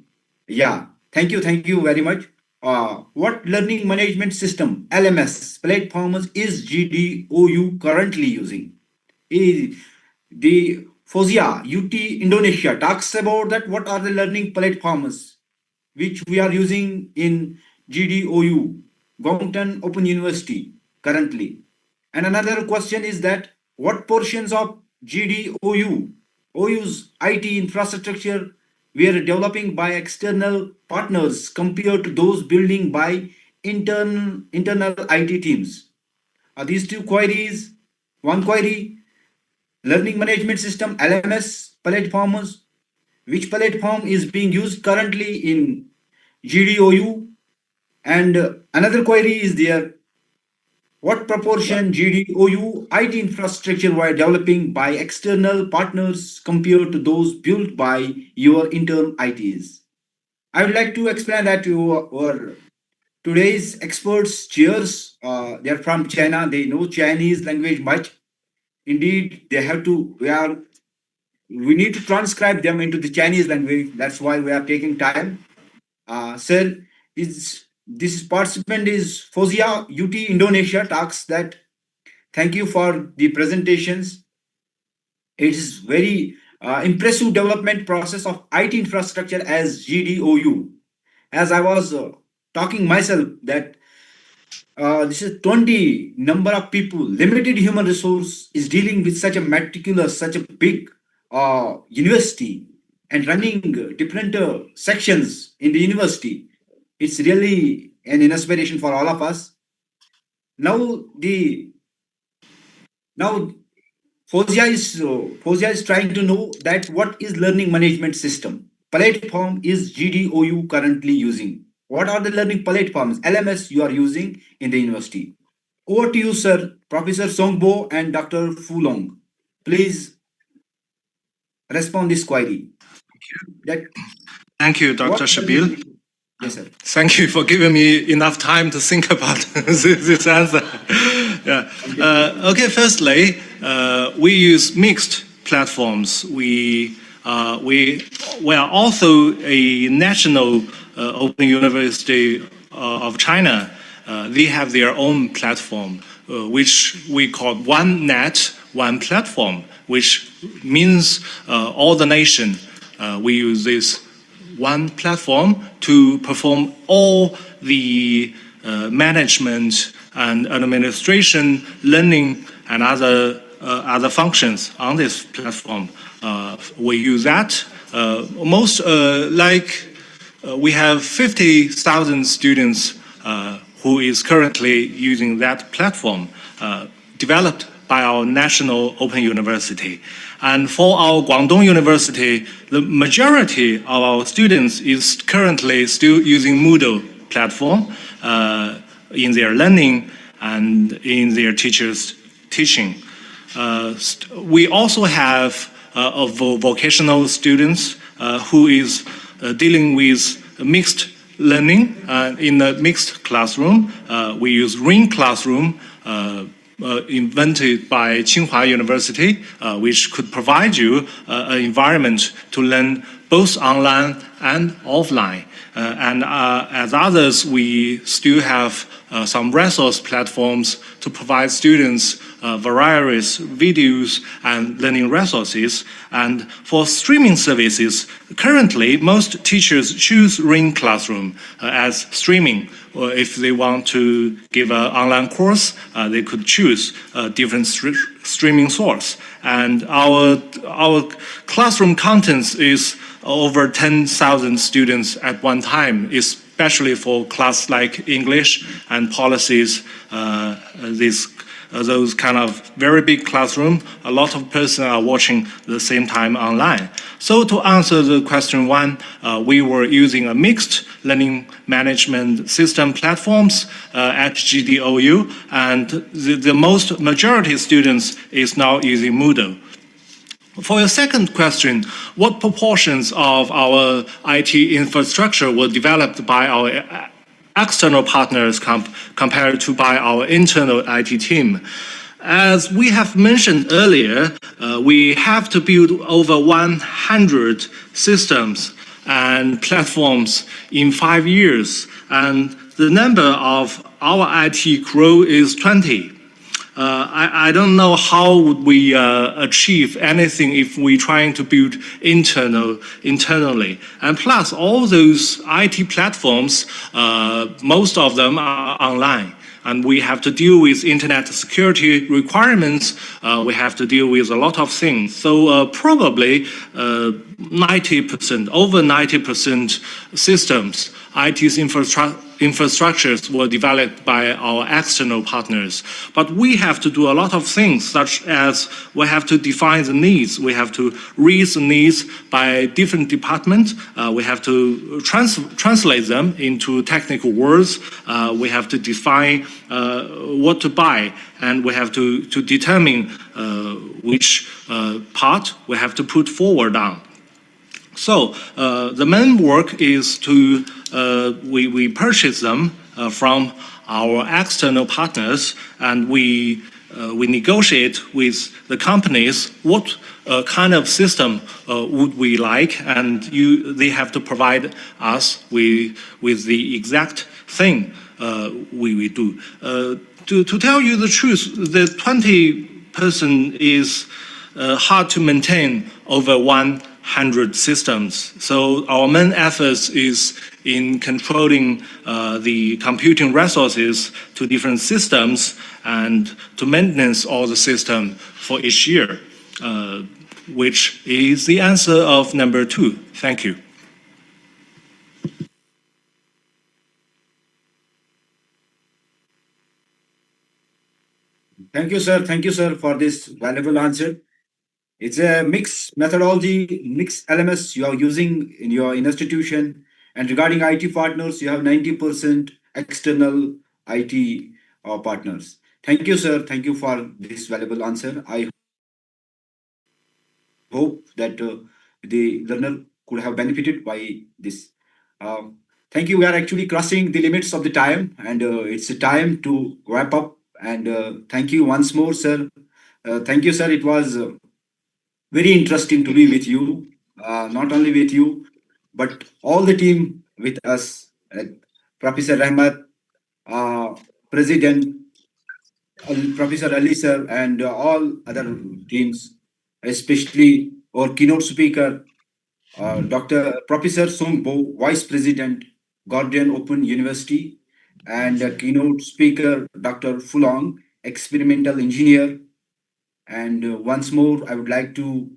Yeah, thank you very much. What learning management system (LMS) platforms is GDOU currently using? The FOSIA UT Indonesia talks about that. What are the learning platforms which we are using in GDOU, Guangdong Open University currently? And another question is that what portions of OU's IT infrastructure were developing by external partners compared to those building by internal IT teams? Are these two queries? One query, learning management system, LMS platforms, which platform is being used currently in GDOU? And another query is there, what proportion GDOU IT infrastructure were developing by external partners compared to those built by your internal ITs? I would like to explain that to our today's experts, cheers. They're from China. They know Chinese language much. Indeed, they have to. We need to transcribe them into the Chinese language. That's why we are taking time. Sir, this participant is Fozia UT Indonesia talks that thank you for the presentations. It is very impressive development process of IT infrastructure as GDOU. As I was talking myself that this is 20 number of people, limited human resource is dealing with such a meticulous, such a big university and running different sections in the university. It's really an inspiration for all of us. Now Fozia is trying to know that what is learning management system platform is GDOU currently using. What are the learning platforms LMS you are using in the university? Over to you, sir, Professor Songbo and Dr. Fulong. Please respond this query. Thank you, Dr. Shabil. Yes, sir. Thank you for giving me enough time to think about this answer. Yeah. Okay. Firstly, we use mixed platforms. We are also a national open university of China. They have their own platform, which we call one net, one platform, which means all the nation. We use this one platform to perform all the management and administration, learning, and other functions on this platform. We use that. We have 50,000 students who is currently using that platform, developed by our national open university. And for our Guangdong University, the majority of our students is currently still using Moodle platform in their learning and in their teachers' teaching. We also have vocational students who is dealing with mixed learning in a mixed classroom. We use Ring Classroom, invented by Tsinghua University, which could provide you an environment to learn both online and offline. And as others, we still have some resource platforms to provide students various videos and learning resources. And for streaming services, currently most teachers choose Ring Classroom as streaming. Or if they want to give an online course, they could choose a different streaming source. And our classroom contents is over 10,000 students at one time, especially for class like English and policies, those kind of very big classroom. A lot of persons are watching the same time online. So to answer the question one, we were using a mixed learning management system platforms at GDOU, and the majority students is now using Moodle. For your second question, what proportions of our IT infrastructure were developed by our external partners compared to by our internal IT team? As we have mentioned earlier, we have to build over 100 systems and platforms in 5 years, and the number of our IT crew is 20. I don't know how would we achieve anything if we're trying to build internally. And plus, all those IT platforms, most of them are online. And we have to deal with internet security requirements. We have to deal with a lot of things. So probably 90%, over 90% systems, IT's infrastructures were developed by our external partners. But we have to do a lot of things, such as we have to define the needs. We have to read the needs by different departments. We have to translate them into technical words. We have to define what to buy, and we have to determine which part we have to put forward on. So the main work is to we purchase them from our external partners, and we negotiate with the companies what kind of system would we like, and they have to provide us with the exact thing we do. To tell you the truth, the 20% is hard to maintain over 100 systems. So our main efforts is in controlling the computing resources to different systems and to maintenance all the system for each year, which is the answer of number 2. Thank you. Thank you, sir. Thank you, sir, for this valuable answer. It's a mixed methodology, mixed LMS you are using in your institution. And regarding IT partners, you have 90% external IT partners. Thank you, sir. Thank you for this valuable answer. I hope that the learner could have benefited by this. Thank you. We are actually crossing the limits of the time, and it's a time to wrap up. And thank you once more, sir. Thank you, sir. It was very interesting to be with you, not only with you, but all the team with us, Professor Rahmat, President, Professor Ali sir, and all other teams, especially our keynote speaker, Dr. Professor Songbo, Vice President, Guangdong Open University, and keynote speaker, Dr. Fulong, experimental engineer. And once more, I would like to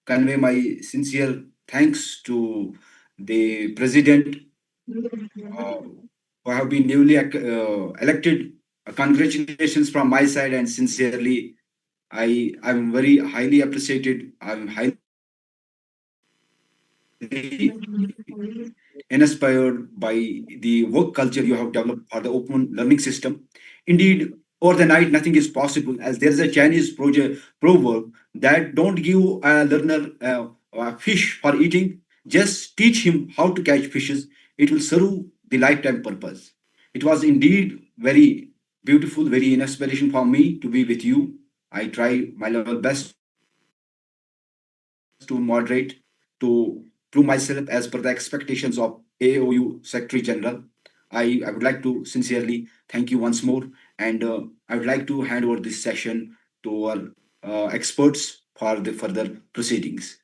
convey my sincere thanks to the president who have been newly elected. Congratulations from my side, and sincerely, I'm very highly appreciated. I'm highly inspired by the work culture you have developed for the open learning system. Indeed, over the night, nothing is possible, as there's a Chinese proverb that don't give a learner a fish for eating, just teach him how to catch fishes. It will serve the lifetime purpose. It was indeed very beautiful, very inspiration for me to be with you. I try my level best to moderate, to prove myself as per the expectations of AAOU Secretary General. I would like to sincerely thank you once more, and I would like to hand over this session to our experts for the further proceedings.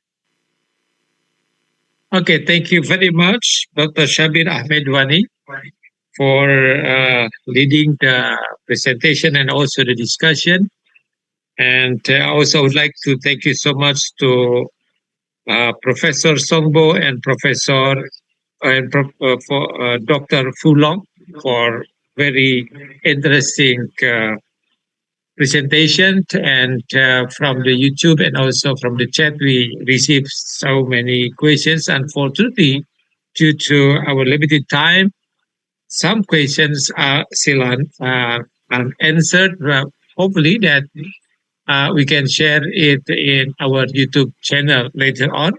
Okay, thank you very much, Dr. Shabir Ahmedwani, for leading the presentation and also the discussion. And I also would like to thank you so much to Professor Songbo and Dr. Fulong for very interesting presentation. And from the YouTube and also from the chat, we received so many questions. Unfortunately, due to our limited time, some questions are still unanswered. Hopefully that we can share it in our YouTube channel later on.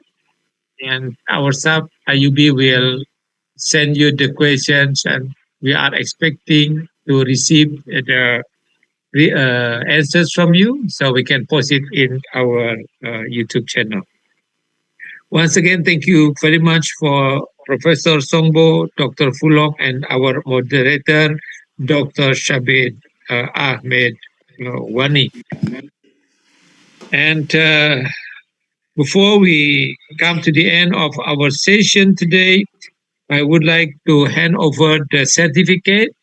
And our sub IUB will send you the questions, and we are expecting to receive the answers from you so we can post it in our YouTube channel. Once again, thank you very much for Professor Songbo, Dr. Fulong, and our moderator, Dr. Shabir Ahmed Wani. And before we come to the end of our session today, I would like to hand over the certificate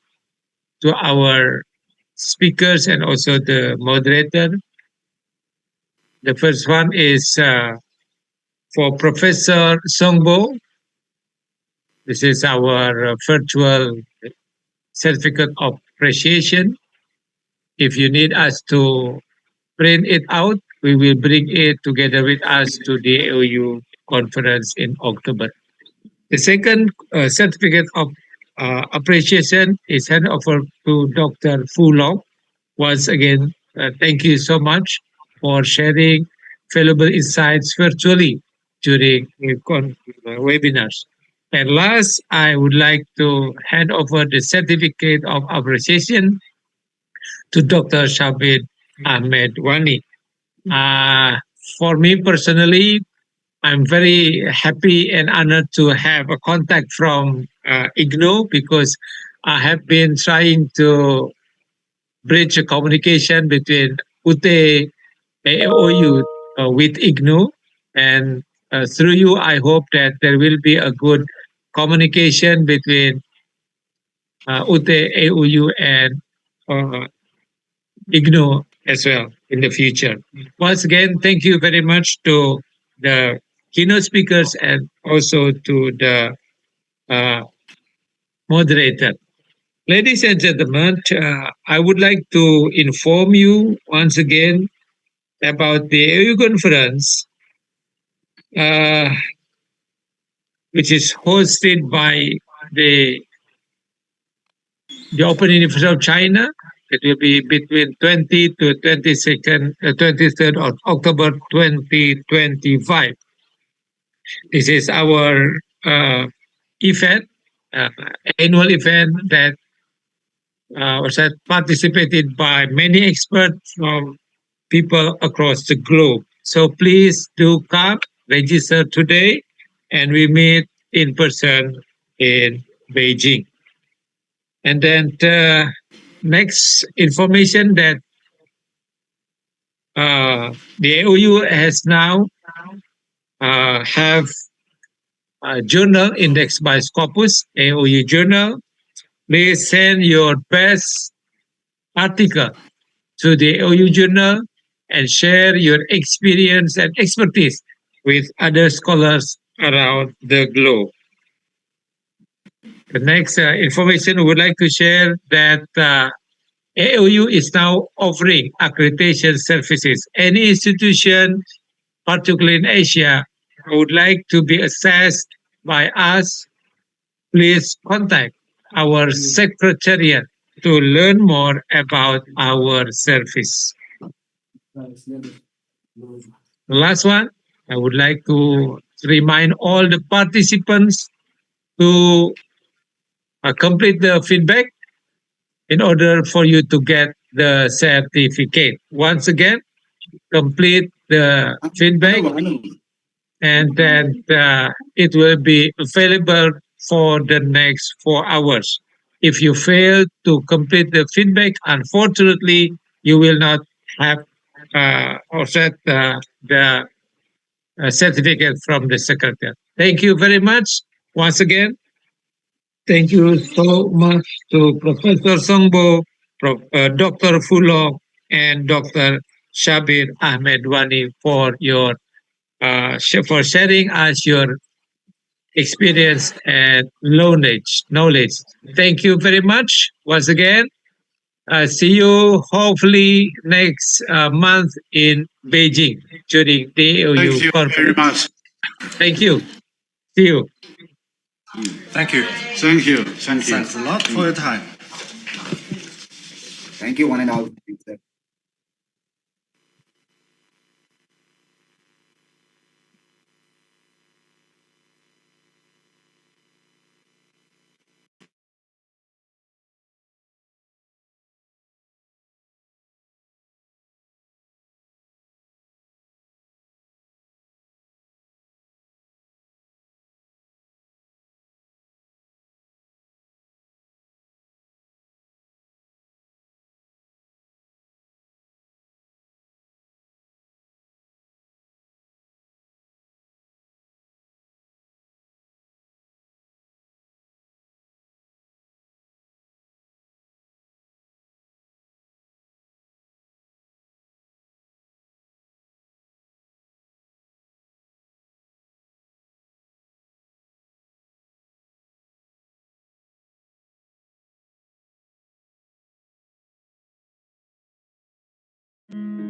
to our speakers and also the moderator. The first one is for Professor Songbo. This is our virtual certificate of appreciation. If you need us to print it out, we will bring it together with us to the AAOU conference in October. The second certificate of appreciation is handed over to Dr. Fu Long. Once again, thank you so much for sharing valuable insights virtually during the webinars. And last, I would like to hand over the certificate of appreciation to Dr. Shabir Ahmed Wani. For me personally, I'm very happy and honored to have a contact from IGNO, because I have been trying to bridge a communication between UT AAOU with IGNO, and through you, I hope that there will be a good communication between UT AAOU and IGNO as well in the future. Once again, thank you very much to the keynote speakers and also to the moderator. Ladies and gentlemen, I would like to inform you once again about the AAOU conference, which is hosted by the Open University of China. It will be between 20 to 23rd of October 2025. This is our event, annual event that was participated by many experts from people across the globe. So please do come, register today, and we meet in person in Beijing. And then next information that the AAOU has now have a journal indexed by Scopus, AAOU journal. Please send your best article to the AAOU journal and share your experience and expertise with other scholars around the globe. The next information we would like to share that AAOU is now offering accreditation services. Any institution, particularly in Asia, would like to be assessed by us, please contact our secretariat to learn more about our service. The last one, I would like to remind all the participants to complete the feedback in order for you to get the certificate. Once again, complete the feedback, and then it will be available for the next 4 hours. If you fail to complete the feedback, unfortunately, you will not have or set the certificate from the secretary. Thank you very much. Once again, thank you so much to Professor Songbo, Dr. Fulong, and Dr. Shabir Ahmed Wani for your for sharing us your experience and knowledge. Thank you very much once again. See you hopefully next month in Beijing during the AAOU conference. Thank you very much. Thank you. See you. Thank you. Thank you. Thank you. Thanks a lot for your time. Thank you, one and all. you.